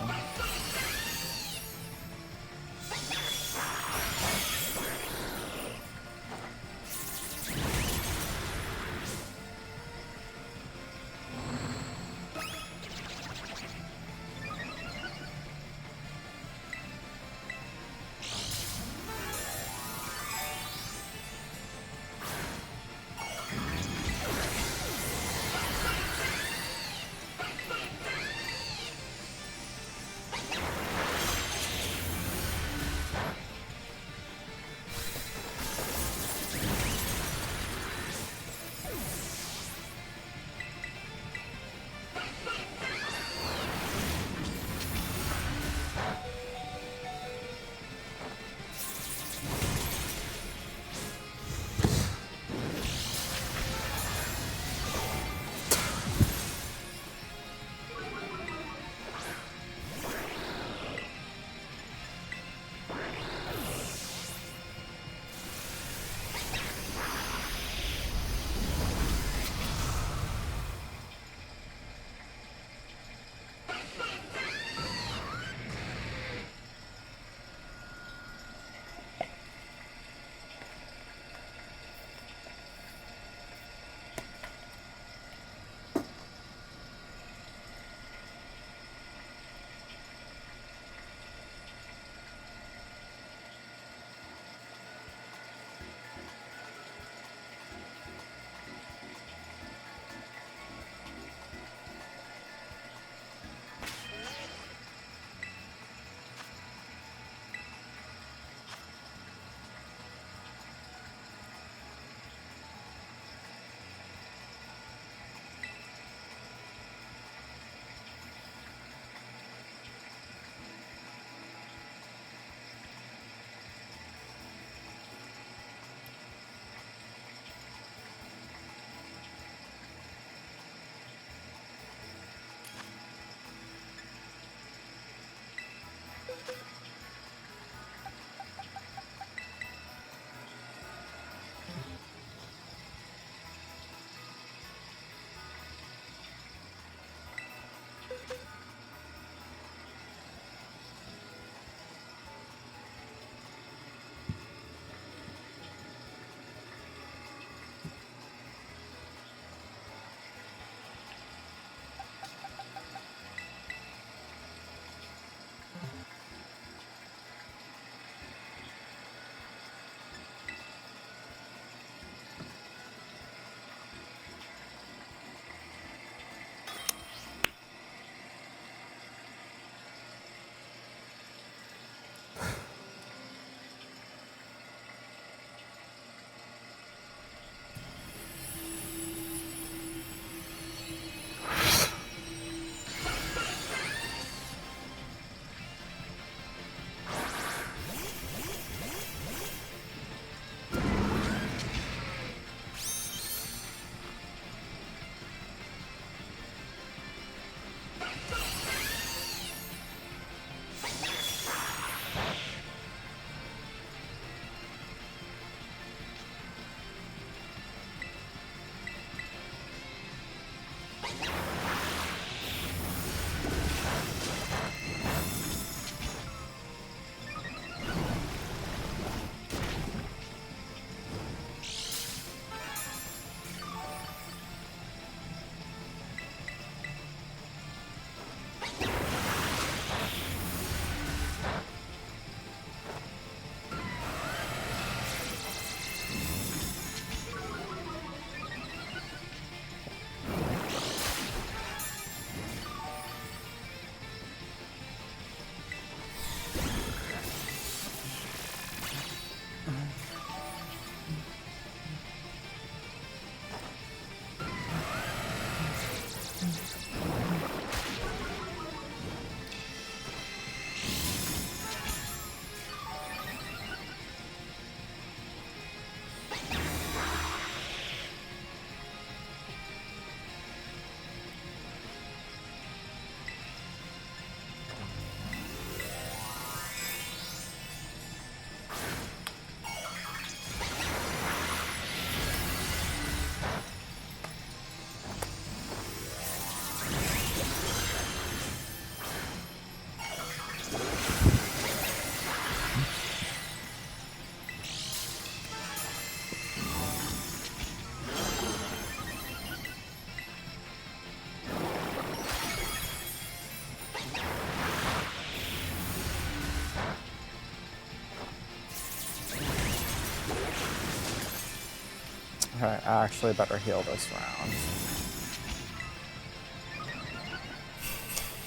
Okay, I actually better heal this round.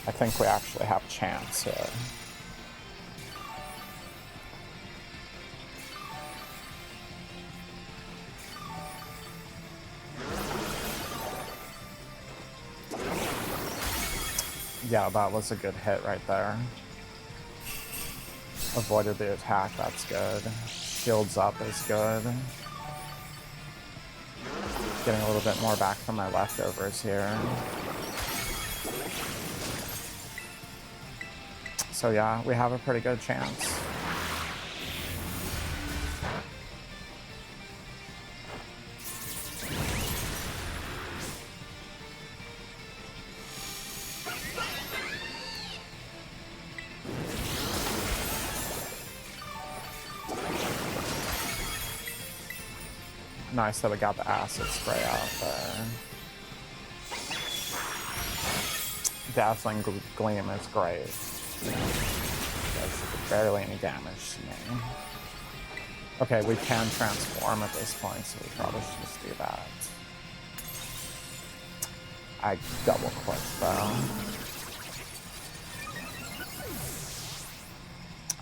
I think we actually have a chance here. Yeah, that was a good hit right there. Avoided the attack, that's good. Shields up is good. Getting a little bit more back from my leftovers here. So yeah, we have a pretty good chance. Nice that we got the acid spray out there. Dazzling Gleam is great. Does barely any damage to me. Okay, we can transform at this point, so we probably should just do that. I double click though.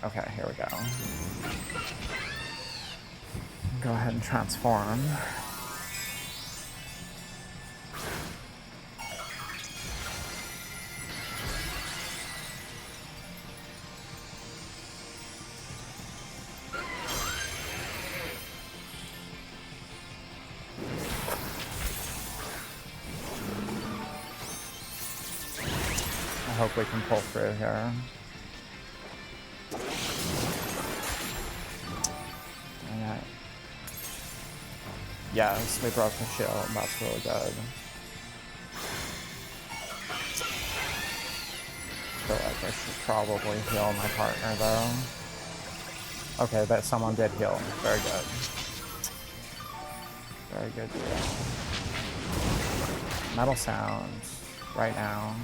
Okay, here we go. Go ahead and transform. I hope we can pull through here. Alright. Yes, we broke the shield. That's really good. I feel like I should probably heal my partner though. Okay, that someone did heal. Very good. Very good deal. Metal sounds right now.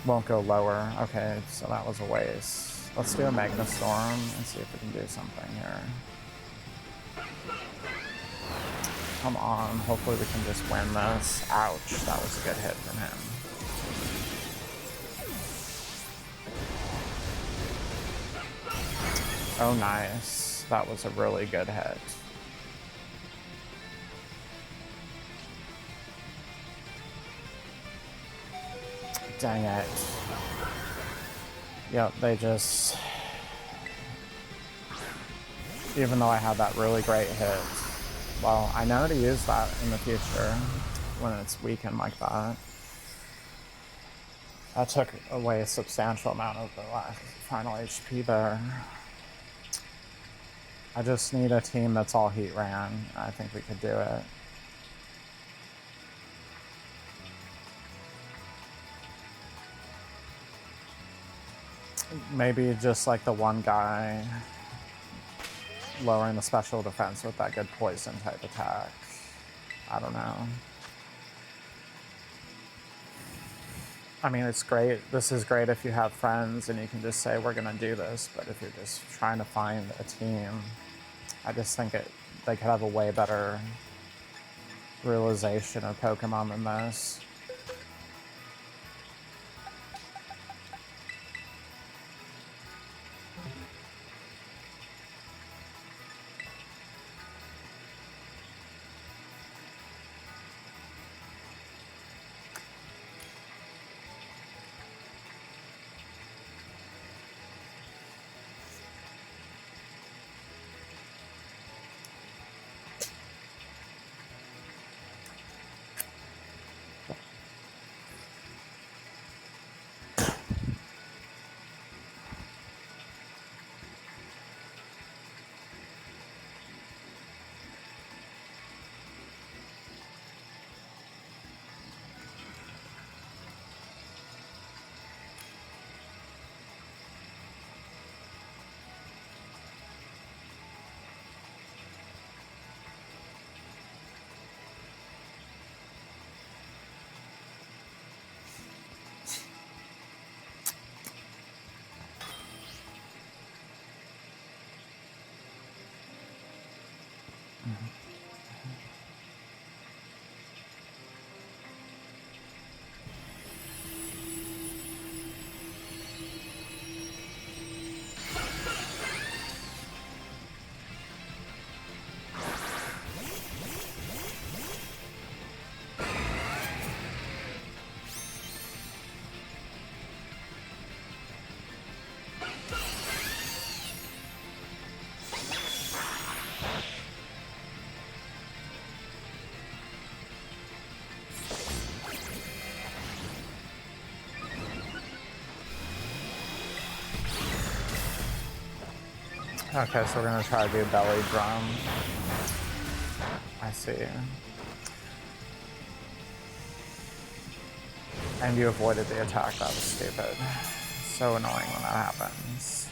Won't go lower. Okay, so that was a waste. Let's do a Magna Storm and see if we can do something here. Come on, hopefully we can just win this. Ouch, that was a good hit from him. Oh, nice. That was a really good hit. Dang it. Yep, they just... Even though I had that really great hit. Well, I know to use that in the future when it's weakened like that. That took away a substantial amount of the last final HP there. I just need a team that's all heat ran. I think we could do it. Maybe just like the one guy lowering the special defense with that good poison type attack. I don't know. I mean, it's great. This is great if you have friends and you can just say, we're gonna do this. But if you're just trying to find a team, I just think they could have a way better realization of Pokemon than this. Okay, so we're gonna try to do belly drum. I see. And you avoided the attack. That was stupid. So annoying when that happens.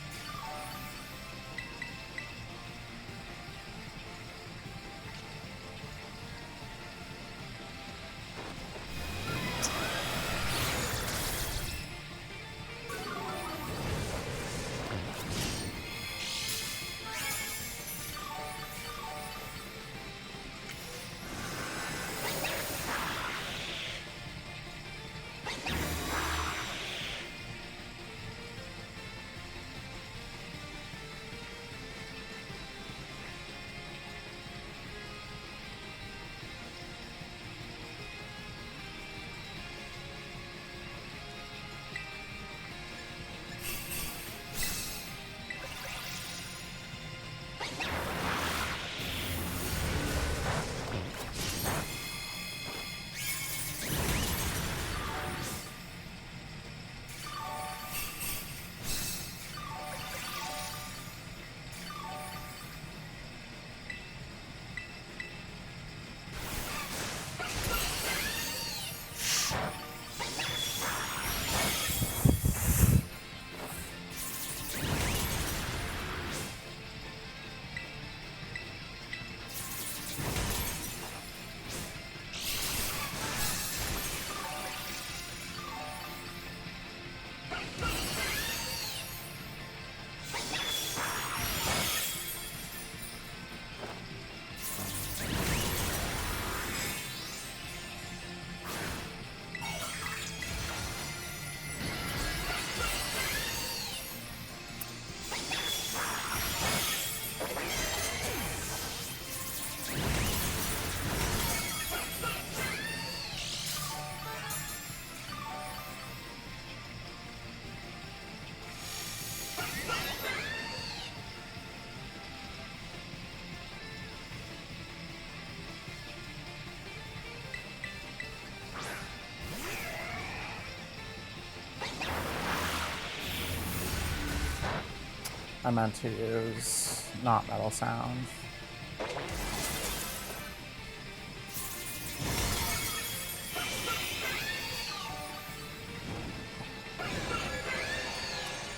I meant to use not metal sound.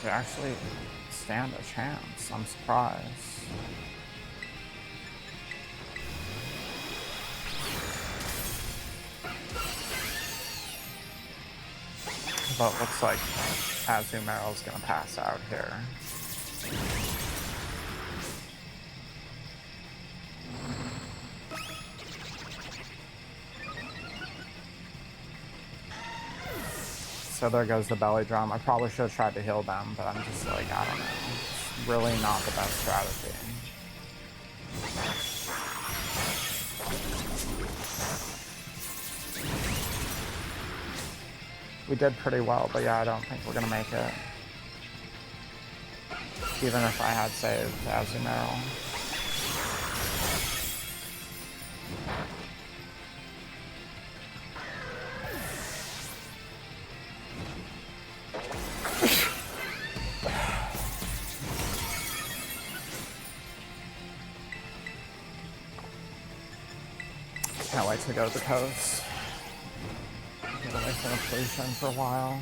We actually stand a chance. I'm surprised. But looks like Azumeryl's gonna pass out here. So there goes the belly drum. I probably should have tried to heal them, but I'm just like, I don't know. It's really not the best strategy. We did pretty well, but yeah, I don't think we're gonna make it. Even if I had saved Azumeryl. Can't wait to go to the coast. Get away from the pollution for a while.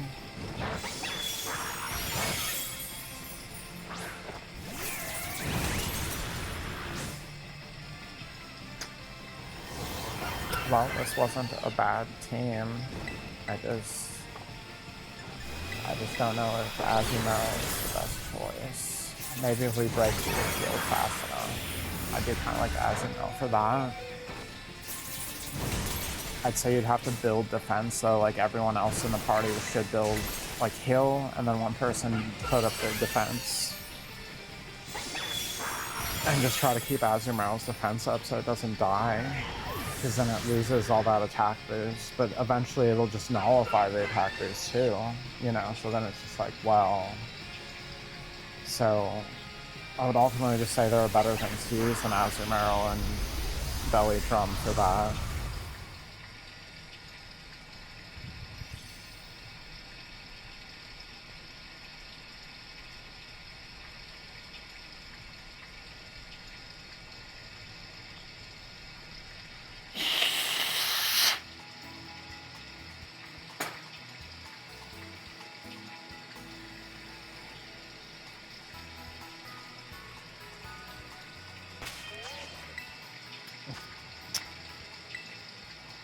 Well, this wasn't a bad team. I just don't know if Azumeryl is the best choice. Maybe if we break through the field fast enough, I'd be be kind of like Azumarill for that. I'd say you'd have to build defense, so like everyone else in the party should build like heal, and then one person put up their defense. And just try to keep Azumarill's defense up so it doesn't die, because then it loses all that attack boost, but eventually it'll just nullify the attack boost too, you know, so then it's just like, well. So I would ultimately just say there are better things to use than Azumarill and Belly Drum for that.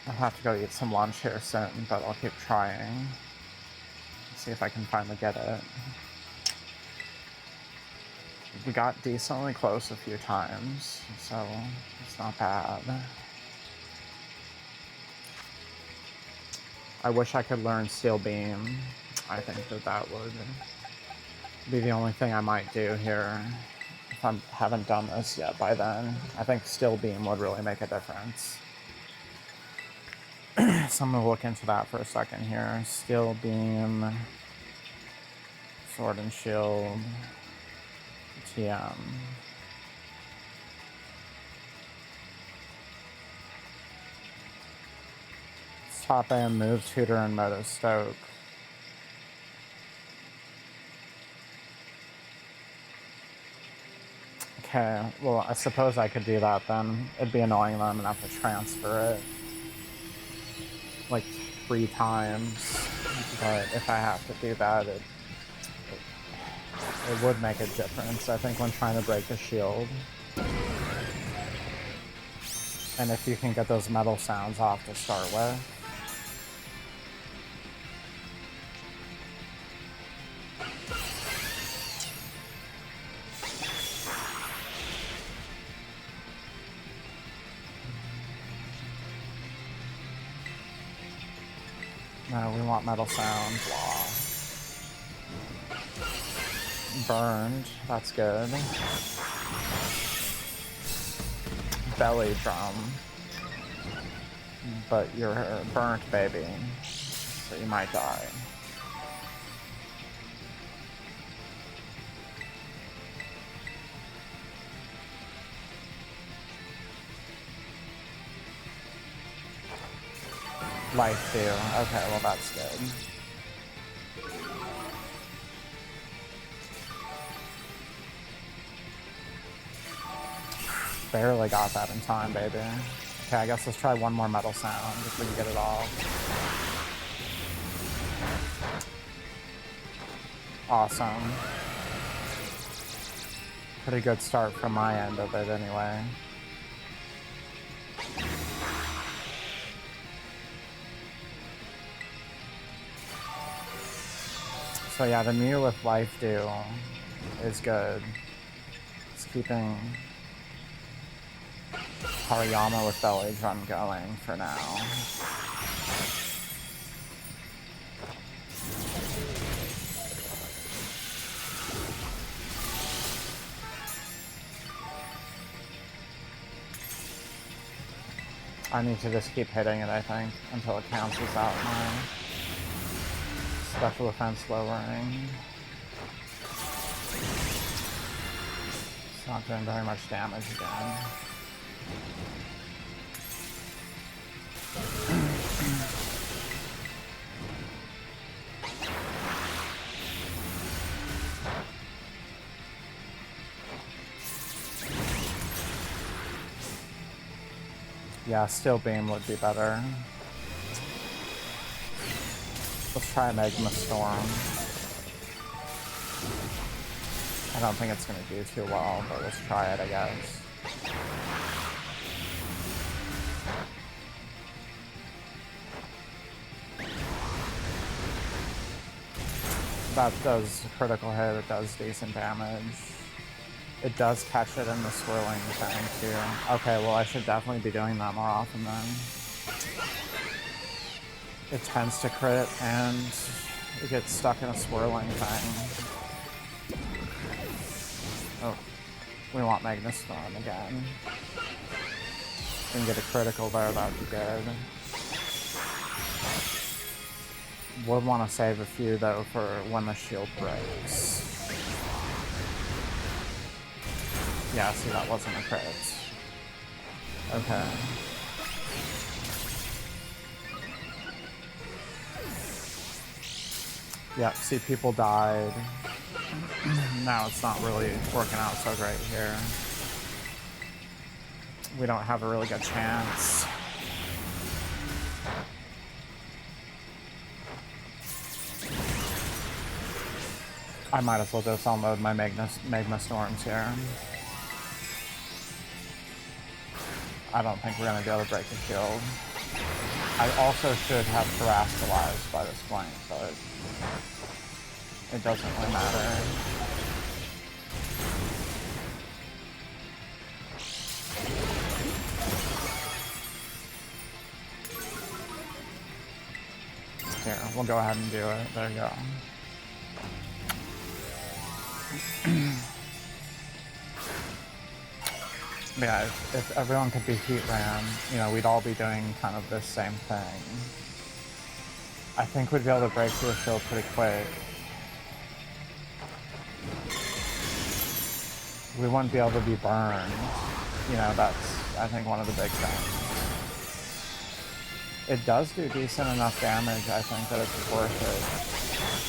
I'll have to go eat some lunch here soon, but I'll keep trying. See if I can finally get it. We got decently close a few times, so it's not bad. I wish I could learn Steel Beam. I think that would be the only thing I might do here if I haven't done this yet by then. I think Steel Beam would really make a difference. So I'm going to look into that for a second here. Steel Beam, Sword and Shield, TM. Top AM move, Tutor, and Moto Stoke. Okay, well, I suppose I could do that then. It'd be annoying that I'm gonna have to transfer it like 3 times, but if I have to do that, it would make a difference, I think, when trying to break the shield. And if you can get those metal sounds off to start with. No, we want metal sounds. Burned, that's good. Belly Drum. But you're burnt, baby, so you might die. Life too. Okay, well that's good. Barely got that in time, baby. Okay, I guess let's try one more metal sound if we can get it off. Awesome. Pretty good start from my end of it anyway. So yeah, the Mew with Life Dew is good. It's keeping Hariyama with Belly Drum going for now. I need to just keep hitting it, I think, until it cancels out my special defense lowering. It's not doing very much damage again. Yeah, Steel Beam would be better. Let's try Magma Storm. I don't think it's going to do too well, but let's try it, I guess. That does a critical hit, it does decent damage. It does catch it in the swirling thing too. Okay, well I should definitely be doing that more often then. It tends to crit and it gets stuck in a swirling thing. Oh, we want Magnus Storm again. If we can get a critical there, that'd be good. Would want to save a few though for when the shield breaks. Yeah, see, that wasn't a crit. Okay. Yeah, see, people died. Now it's not really working out so great here. We don't have a really good chance. I might as well just unload my Magma Storms here. I don't think we're going to be able to break the shield. I also should have Terastallized by this point, but it doesn't really matter. Here, we'll go ahead and do it. There you go. Yeah, if everyone could be heat ran, you know, we'd all be doing kind of this same thing. I think we'd be able to break through the shield pretty quick. We wouldn't be able to be burned. You know, that's, I think, one of the big things. It does do decent enough damage, I think, that it's worth it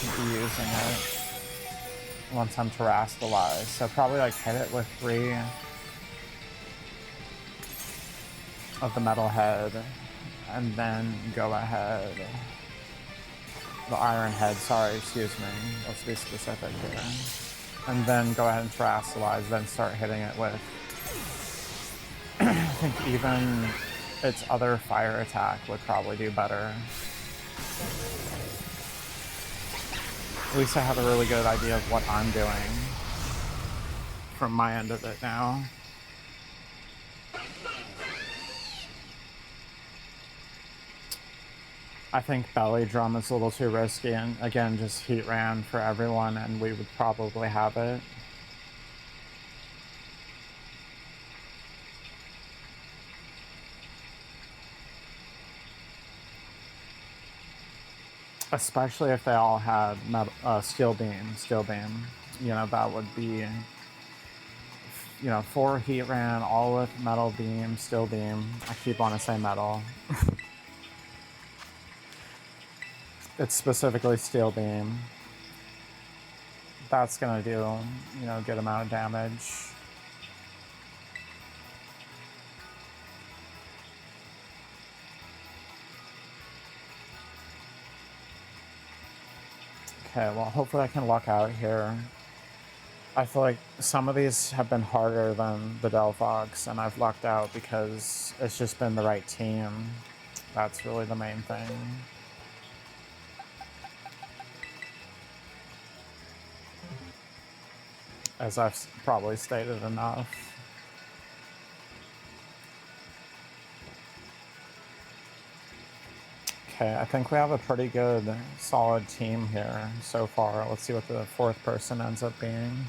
to be using it once I'm Terastallized. So probably like hit it with 3 of the metal head, and then go ahead. The iron head, sorry, excuse me. Let's be specific here. And then go ahead and Terastallize, then start hitting it with I think even its other fire attack would probably do better. At least I have a really good idea of what I'm doing from my end of it now. I think Belly Drum is a little too risky, and again, just heat ran for everyone and we would probably have it. Especially if they all had Steel Beam. You know, that would be, you know, 4 heat ran, all with Metal Beam, Steel Beam. I keep wanting to say metal. It's specifically Steel Beam. That's gonna do, you know, a good amount of damage. Okay, well, hopefully I can luck out here. I feel like some of these have been harder than the Delphox, and I've lucked out because it's just been the right team. That's really the main thing. As I've probably stated enough. Okay, I think we have a pretty good, solid team here so far. Let's see what the 4th person ends up being.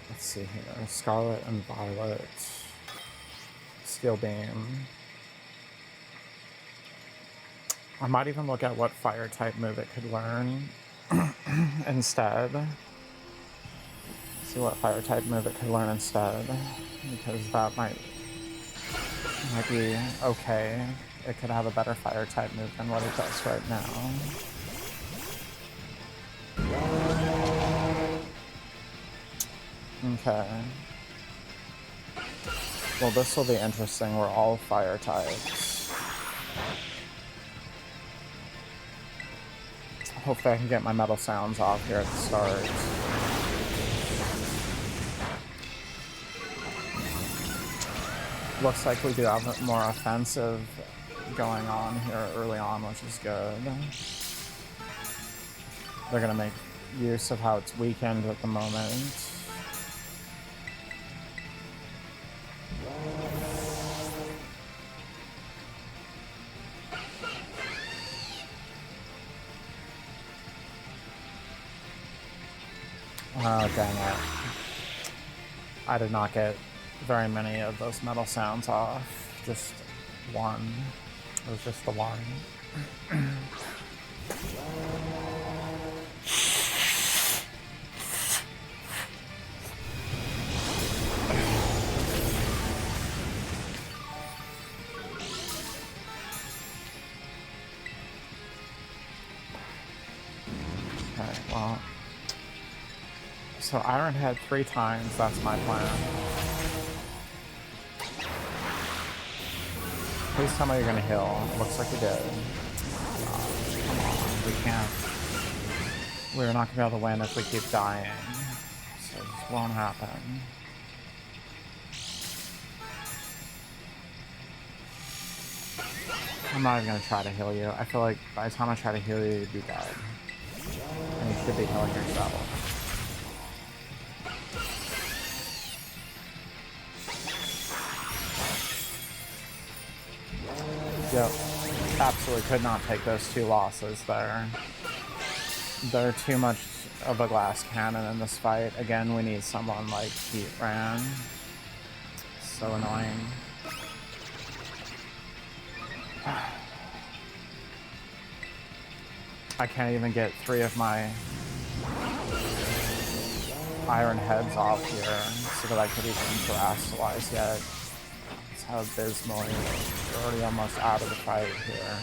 Let's see here. Scarlet and Violet. Steel Beam. I might even look at what fire type move it could learn instead. See what fire type move it could learn instead, because that might be okay. It could have a better fire type move than what it does right now. Okay. Well, this will be interesting. We're all fire types. Hopefully I can get my metal sounds off here at the start. Looks like we do have more offensive going on here early on, which is good. They're gonna make use of how it's weakened at the moment. Oh, dang it. I did not get very many of those metal sounds off. Just one. It was just the one. Okay, well. So Iron Head 3 times, that's my plan. Please tell me you're gonna heal. It looks like you did. Come on, we can't. We're not gonna be able to win if we keep dying. So this won't happen. I'm not even gonna try to heal you. I feel like by the time I try to heal you, you'd be dead. And you should be healing yourself. Yep, absolutely could not take those 2 losses there. They're too much of a glass cannon in this fight. Again, we need someone like Heat Ran. So annoying. I can't even get 3 of my Iron Heads off here so that I could even terrestrialize yet. That's how abysmal it is. We're already almost out of the fight here.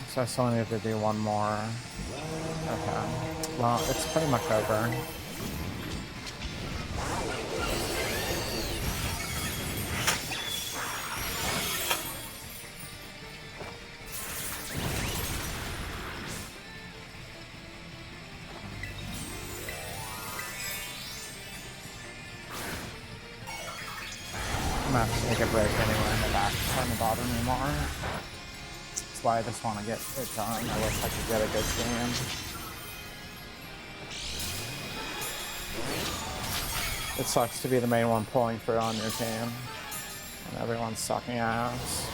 So I still need to do one more. Okay. Well, it's pretty much over. I'm gonna have to take a break anyway. My back's starting to bother me more. That's why I just want to get it done. I wish I could get a good game. It sucks to be the main one pulling through on your team. And everyone's sucking ass.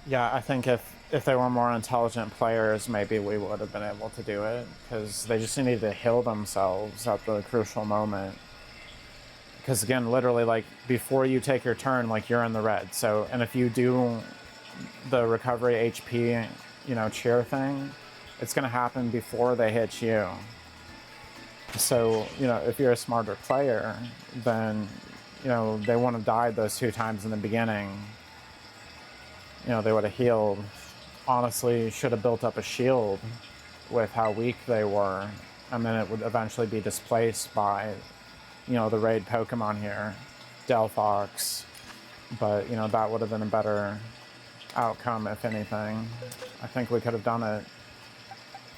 Yeah, I think if they were more intelligent players, maybe we would have been able to do it, because they just needed to heal themselves at the crucial moment. Because again, literally, like, before you take your turn, like, you're in the red. So, and if you do the recovery HP, you know, cheer thing, it's going to happen before they hit you. So, you know, if you're a smarter player, then, you know, they wouldn't have died those 2 times in the beginning. You know, they would have healed. Honestly, should have built up a shield with how weak they were, and then it would eventually be displaced by, you know, the raid Pokemon here, Delphox. But, you know, that would have been a better outcome, if anything. I think we could have done it,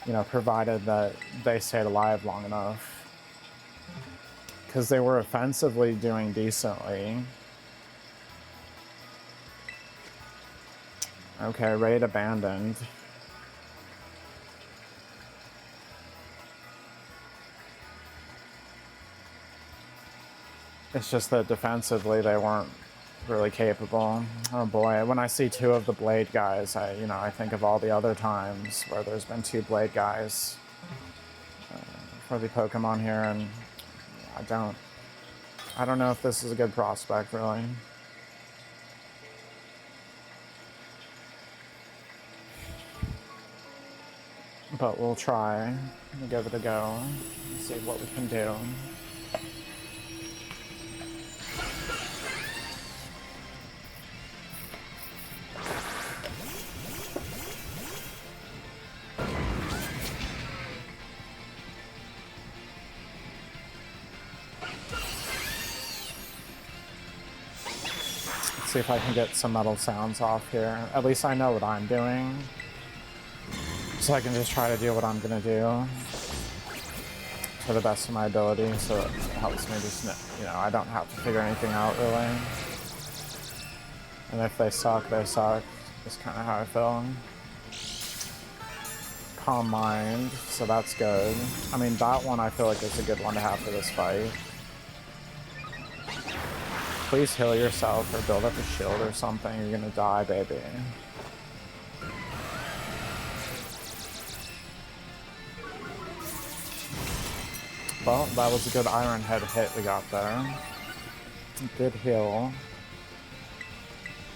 you know, provided that they stayed alive long enough. because they were offensively doing decently. Okay, raid abandoned. It's just that defensively they weren't really capable. Oh boy, when I see 2 of the blade guys, I think of all the other times where there's been 2 blade guys for the Pokemon here, and I don't know if this is a good prospect, really. But we'll try. We'll give it a go. See what we can do. See if I can get some metal sounds off here. At least I know what I'm doing. So I can just try to do what I'm gonna do to the best of my ability, so it helps me just, I don't have to figure anything out, really. And if they suck, they suck. That's kind of how I feel. Calm mind, so that's good. I mean, that one I feel like is a good one to have for this fight. Please heal yourself or build up a shield or something. You're gonna die, baby. Well, that was a good Iron Head hit we got there. Good heal.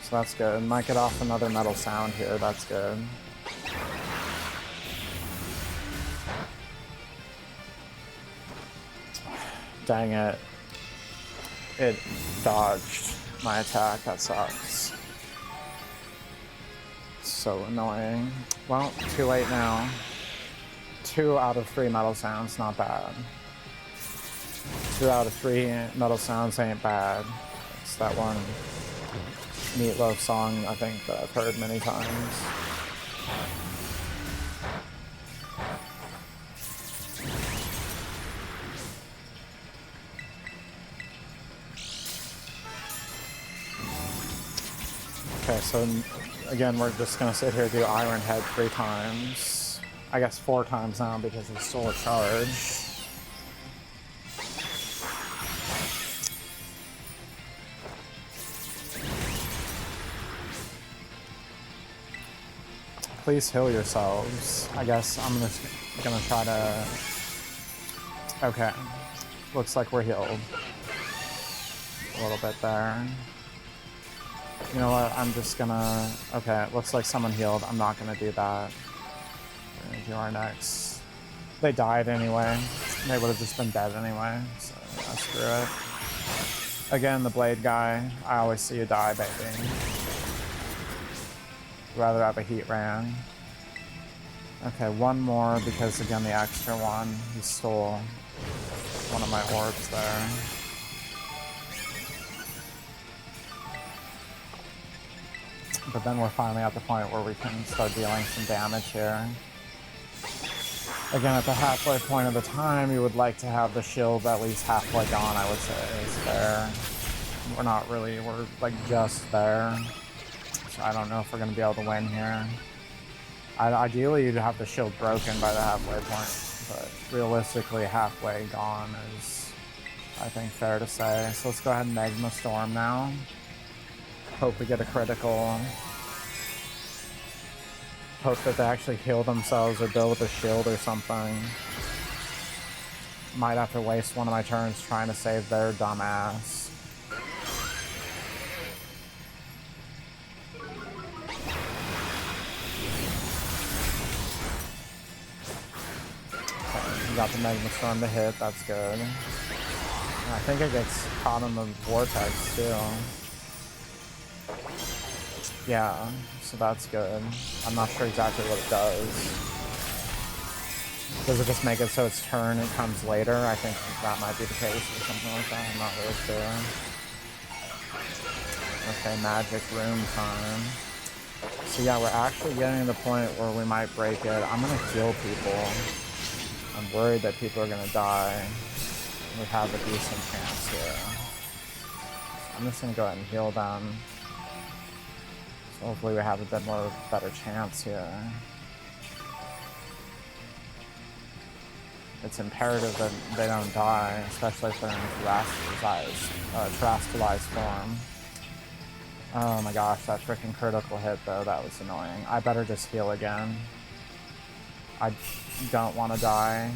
So that's good. Might get off another metal sound here. That's good. Dang it. It dodged my attack. That sucks. So annoying. Well, too late now. 2 out of 3 metal sounds, not bad. 2 out of 3 metal sounds ain't bad. It's that one Meatloaf song, I think, that I've heard many times. Okay, so again, we're just gonna sit here and do Iron Head 3 times. I guess 4 times now because it's still a charge. Please heal yourselves. I guess I'm just gonna try to... Okay. Looks like we're healed. A little bit there. You know what, I'm just gonna... Okay, it looks like someone healed. I'm not gonna do that. We're gonna do our next... They died anyway. They would have just been dead anyway, so yeah, screw it. Again, the blade guy. I always see you die, baby. Rather have a heat ran. Okay, one more, because again, the extra one, he stole one of my orbs there. But then we're finally at the point where we can start dealing some damage here. Again, at the halfway point of the time, you would like to have the shield at least halfway gone, I would say, is fair. We're not really, we're like just there. So I don't know if we're going to be able to win here. Ideally, you'd have the shield broken by the halfway point, but realistically, halfway gone is, I think, fair to say. So let's go ahead and Magma Storm now. Hope we get a critical. Hope that they actually heal themselves or build a shield or something. Might have to waste one of my turns trying to save their dumb ass. Okay, we got the Magma Storm to hit, that's good. And I think it gets caught in the Vortex too. Yeah, so that's good. I'm not sure exactly what it does. Does it just make it so its turn it comes later? I think that might be the case or something like that. I'm not really sure. Okay, magic room time. So yeah, we're actually getting to the point where we might break it. I'm gonna heal people. I'm worried that people are gonna die. we have a decent chance here. I'm just gonna go ahead and heal them. So hopefully we have a bit more better chance here. It's imperative that they don't die, especially if they're in terastallized form. Oh my gosh, that freaking critical hit though, that was annoying. I better just heal again. I don't want to die.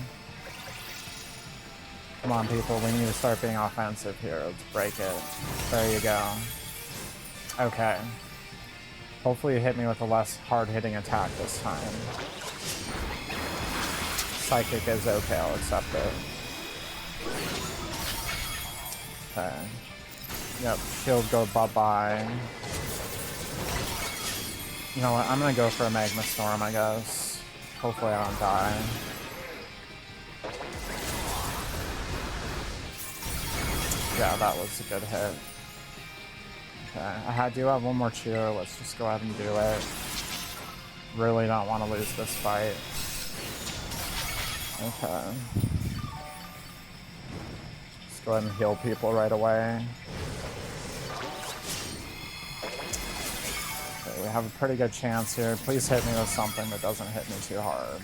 Come on, people, we need to start being offensive here. Let's break it. There you go. Okay. Hopefully you hit me with a less hard-hitting attack this time. Psychic is okay, I'll accept it. Okay. Yep, shield go bye-bye. You know what, I'm gonna go for a Magma Storm, I guess. Hopefully I don't die. Yeah, that was a good hit. Okay, I do have one more cheer. Let's just go ahead and do it. Really don't want to lose this fight. Okay. Let's go ahead and heal people right away. Okay, we have a pretty good chance here. Please hit me with something that doesn't hit me too hard.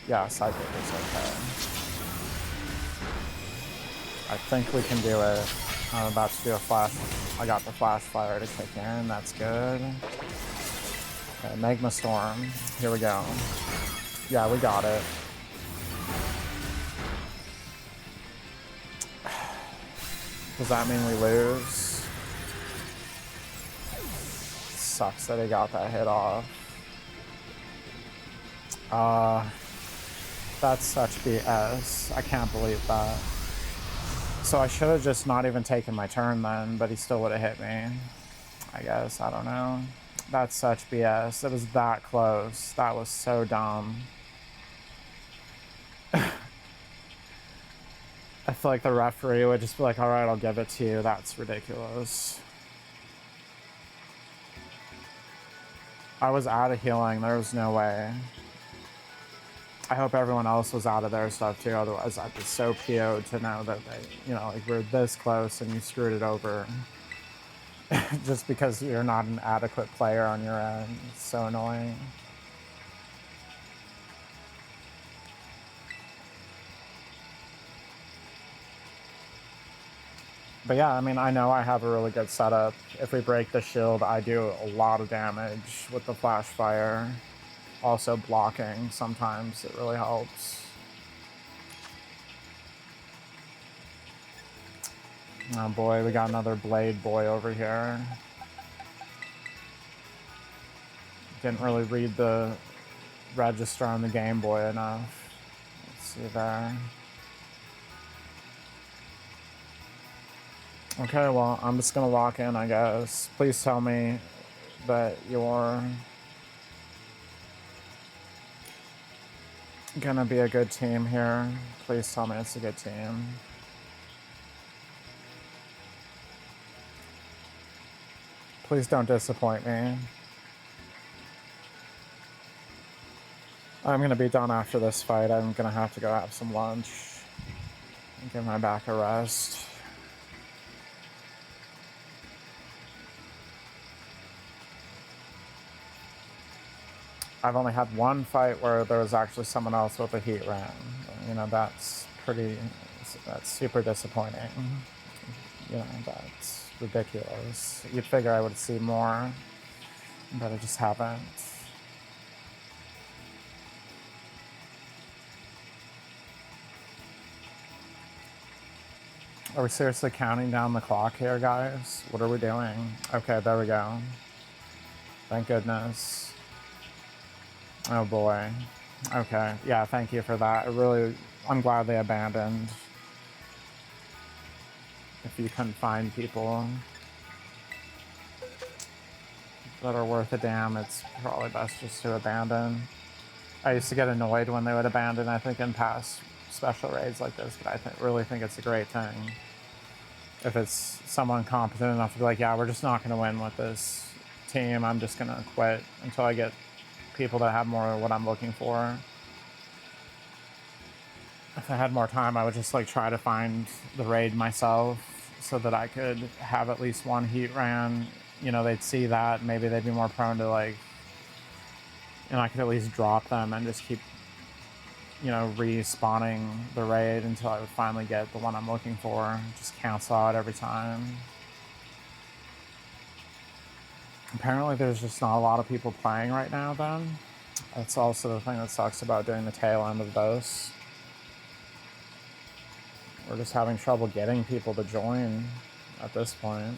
Yeah, Psychic is okay. I think we can do it. I'm about to do a flash. I got the flash fire to kick in. That's good. Okay, Magma Storm. Here we go. Yeah, we got it. Does that mean we lose? Sucks that he got that hit off. That's such BS. I can't believe that. So I should have just not even taken my turn then, but he still would have hit me. I guess, I don't know. That's such BS. It was that close. That was so dumb. I feel like the referee would just be like, alright, I'll give it to you. That's ridiculous. I was out of healing. There was no way. I hope everyone else was out of their stuff too, otherwise I'd be so PO'd to know that they, you know, like we're this close and you screwed it over. Just because you're not an adequate player on your end. It's so annoying. But yeah, I mean, I know I have a really good setup. If we break the shield, I do a lot of damage with the flash fire. Also blocking, sometimes it really helps. Oh boy, we got another Blade Boy over here. Didn't really read the register on the Game Boy enough. Let's see there. Okay, well, I'm just gonna lock in, I guess. Please tell me that you're gonna be a good team here. Please tell me it's a good team. Please don't disappoint me. I'm gonna be done after this fight. I'm gonna have to go have some lunch and give my back a rest. I've only had one fight where there was actually someone else with a heat ram. You know, that's super disappointing. You know, that's ridiculous. You'd figure I would see more, but I just haven't. Are we seriously counting down the clock here, guys? What are we doing? Okay, there we go. Thank goodness. Oh boy. Okay, yeah, thank you for that. I'm glad they abandoned. If you couldn't find people that are worth a damn, it's probably best just to abandon. I used to get annoyed when they would abandon, I think, in past special raids like this, but I really think it's a great thing. If it's someone competent enough to be like, yeah, we're just not going to win with this team, I'm just going to quit until I get people that have more of what I'm looking for. if I had more time, I would just like try to find the raid myself so that I could have at least one heat ran. You know, they'd see that, maybe they'd be more prone to like, and I could at least drop them and just keep, you know, respawning the raid until I would finally get the one I'm looking for. Just cancel out every time. Apparently there's just not a lot of people playing right now then. That's also the thing that sucks about doing the tail end of those. We're just having trouble getting people to join at this point.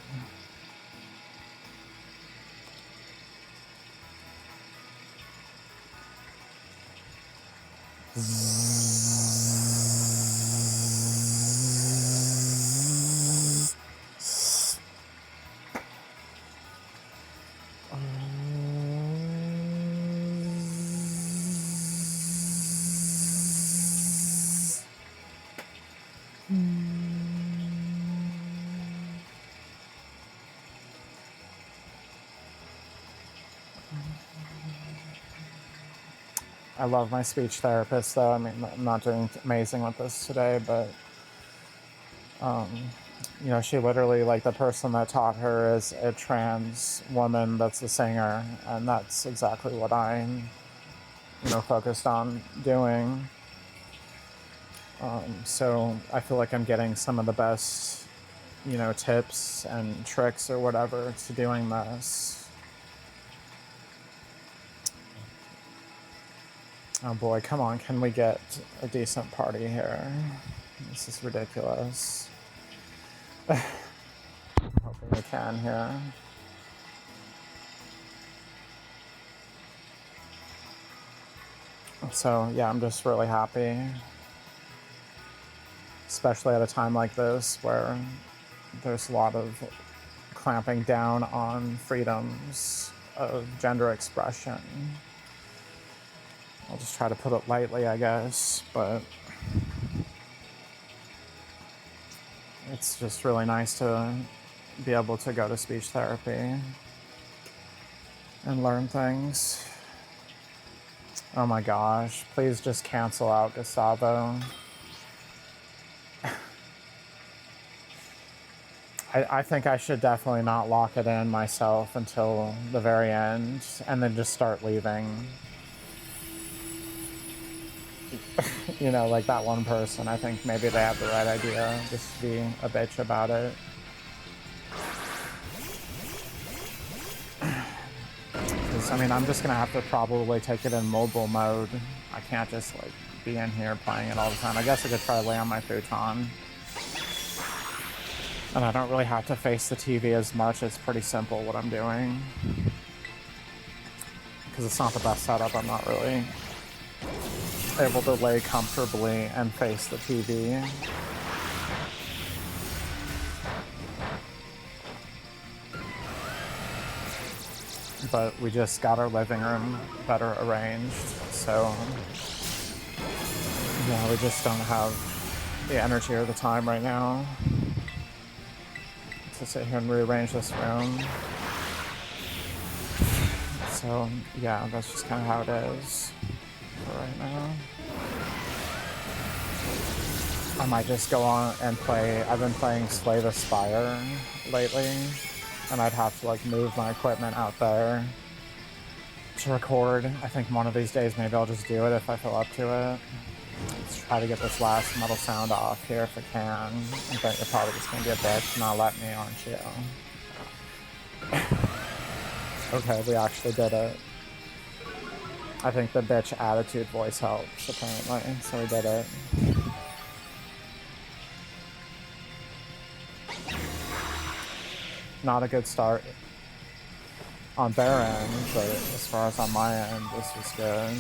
I love my speech therapist, though. I mean, I'm not doing amazing with this today, but, you know, she literally, like, the person that taught her is a trans woman that's a singer, and that's exactly what I'm, you know, focused on doing. So I feel like I'm getting some of the best, you know, tips and tricks or whatever to doing this. Oh boy, come on, can we get a decent party here? This is ridiculous. I'm hoping we can here. So yeah, I'm just really happy. Especially at a time like this where there's a lot of clamping down on freedoms of gender expression. I'll just try to put it lightly, I guess, but it's just really nice to be able to go to speech therapy and learn things. Oh my gosh, please just cancel out Gustavo. I think I should definitely not lock it in myself until the very end and then just start leaving. You know, like that one person, I think maybe they have the right idea, just be a bitch about it. Because, I mean, I'm just gonna have to probably take it in mobile mode. I can't just, like, be in here playing it all the time. I guess I could try to lay on my futon. And I don't really have to face the TV as much. It's pretty simple what I'm doing. Because it's not the best setup, I'm not really able to lay comfortably and face the TV. But we just got our living room better arranged, so yeah, we just don't have the energy or the time right now to sit here and rearrange this room. So yeah, that's just kind of how it is for right now. I might just go on and play. I've been playing Slay the Spire lately, and I'd have to like move my equipment out there to record. I think one of these days maybe I'll just do it if I feel up to it. Let's try to get this last metal sound off here if I can. I bet you're probably just gonna be a bitch and not let me, aren't you? Okay, we actually did it. I think the bitch attitude voice helps, apparently, so we did it. Not a good start on their end, but as far as on my end, this was good.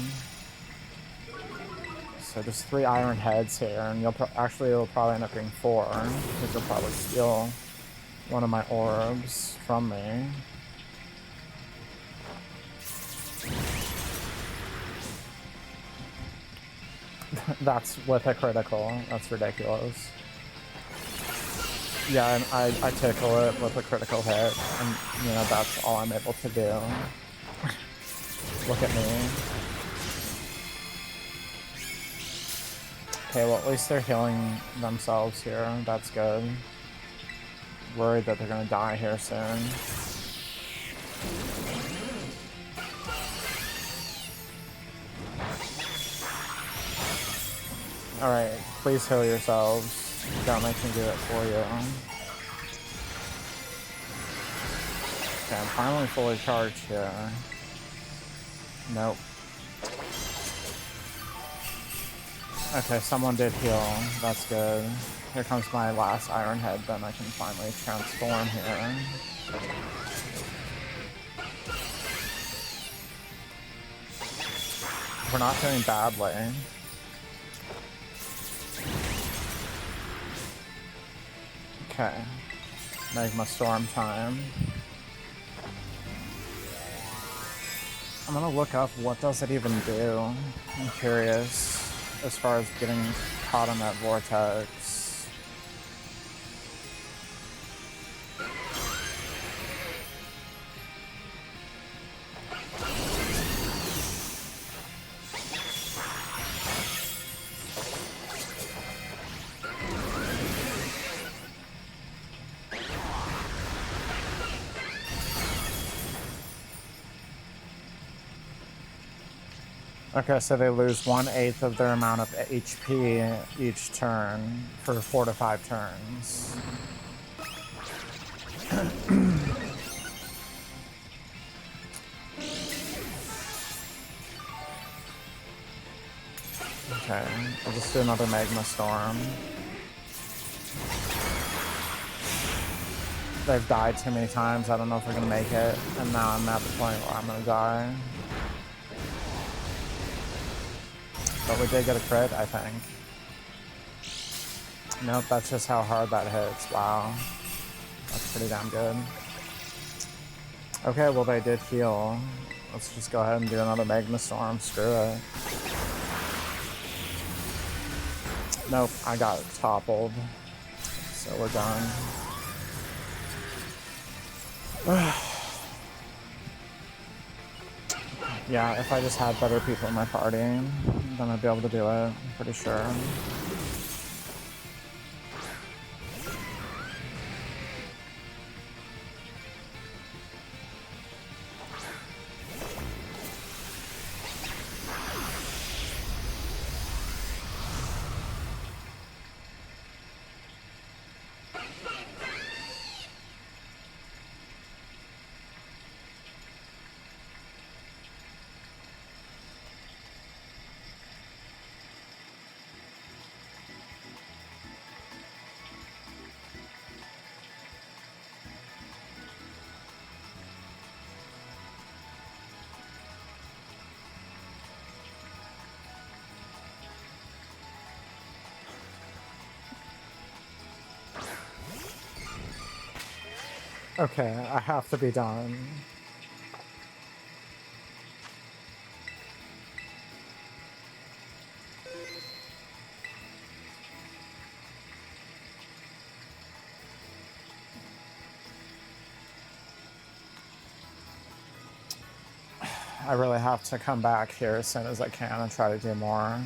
So just 3 iron heads here, and it'll probably end up being 4, because you'll probably steal one of my orbs from me. That's with a critical. That's ridiculous. Yeah, and I tickle it with a critical hit, and, you know, that's all I'm able to do. Look at me. Okay, well at least they're healing themselves here. That's good. Worried that they're gonna die here soon. Alright, please heal yourselves. Don't make me do it for you. Okay, I'm finally fully charged here. Nope. Okay, someone did heal. That's good. Here comes my last Iron Head, then I can finally transform here. We're not doing badly. Okay. Magma Storm time. I'm gonna look up what does it even do. I'm curious as far as getting caught in that vortex. Okay, so they lose 1/8 of their amount of HP each turn for 4 to 5 turns. Okay, I'll just do another Magma Storm. They've died too many times, I don't know if we're gonna make it, and now I'm at the point where I'm gonna die. But we did get a crit, I think. Nope, that's just how hard that hits. Wow. That's pretty damn good. Okay, well they did heal. Let's just go ahead and do another Magma Storm. Screw it. Nope, I got toppled. So we're done. Yeah, if I just had better people in my party, then I'd be able to do it, I'm pretty sure. Okay, I have to be done. I really have to come back here as soon as I can and try to do more.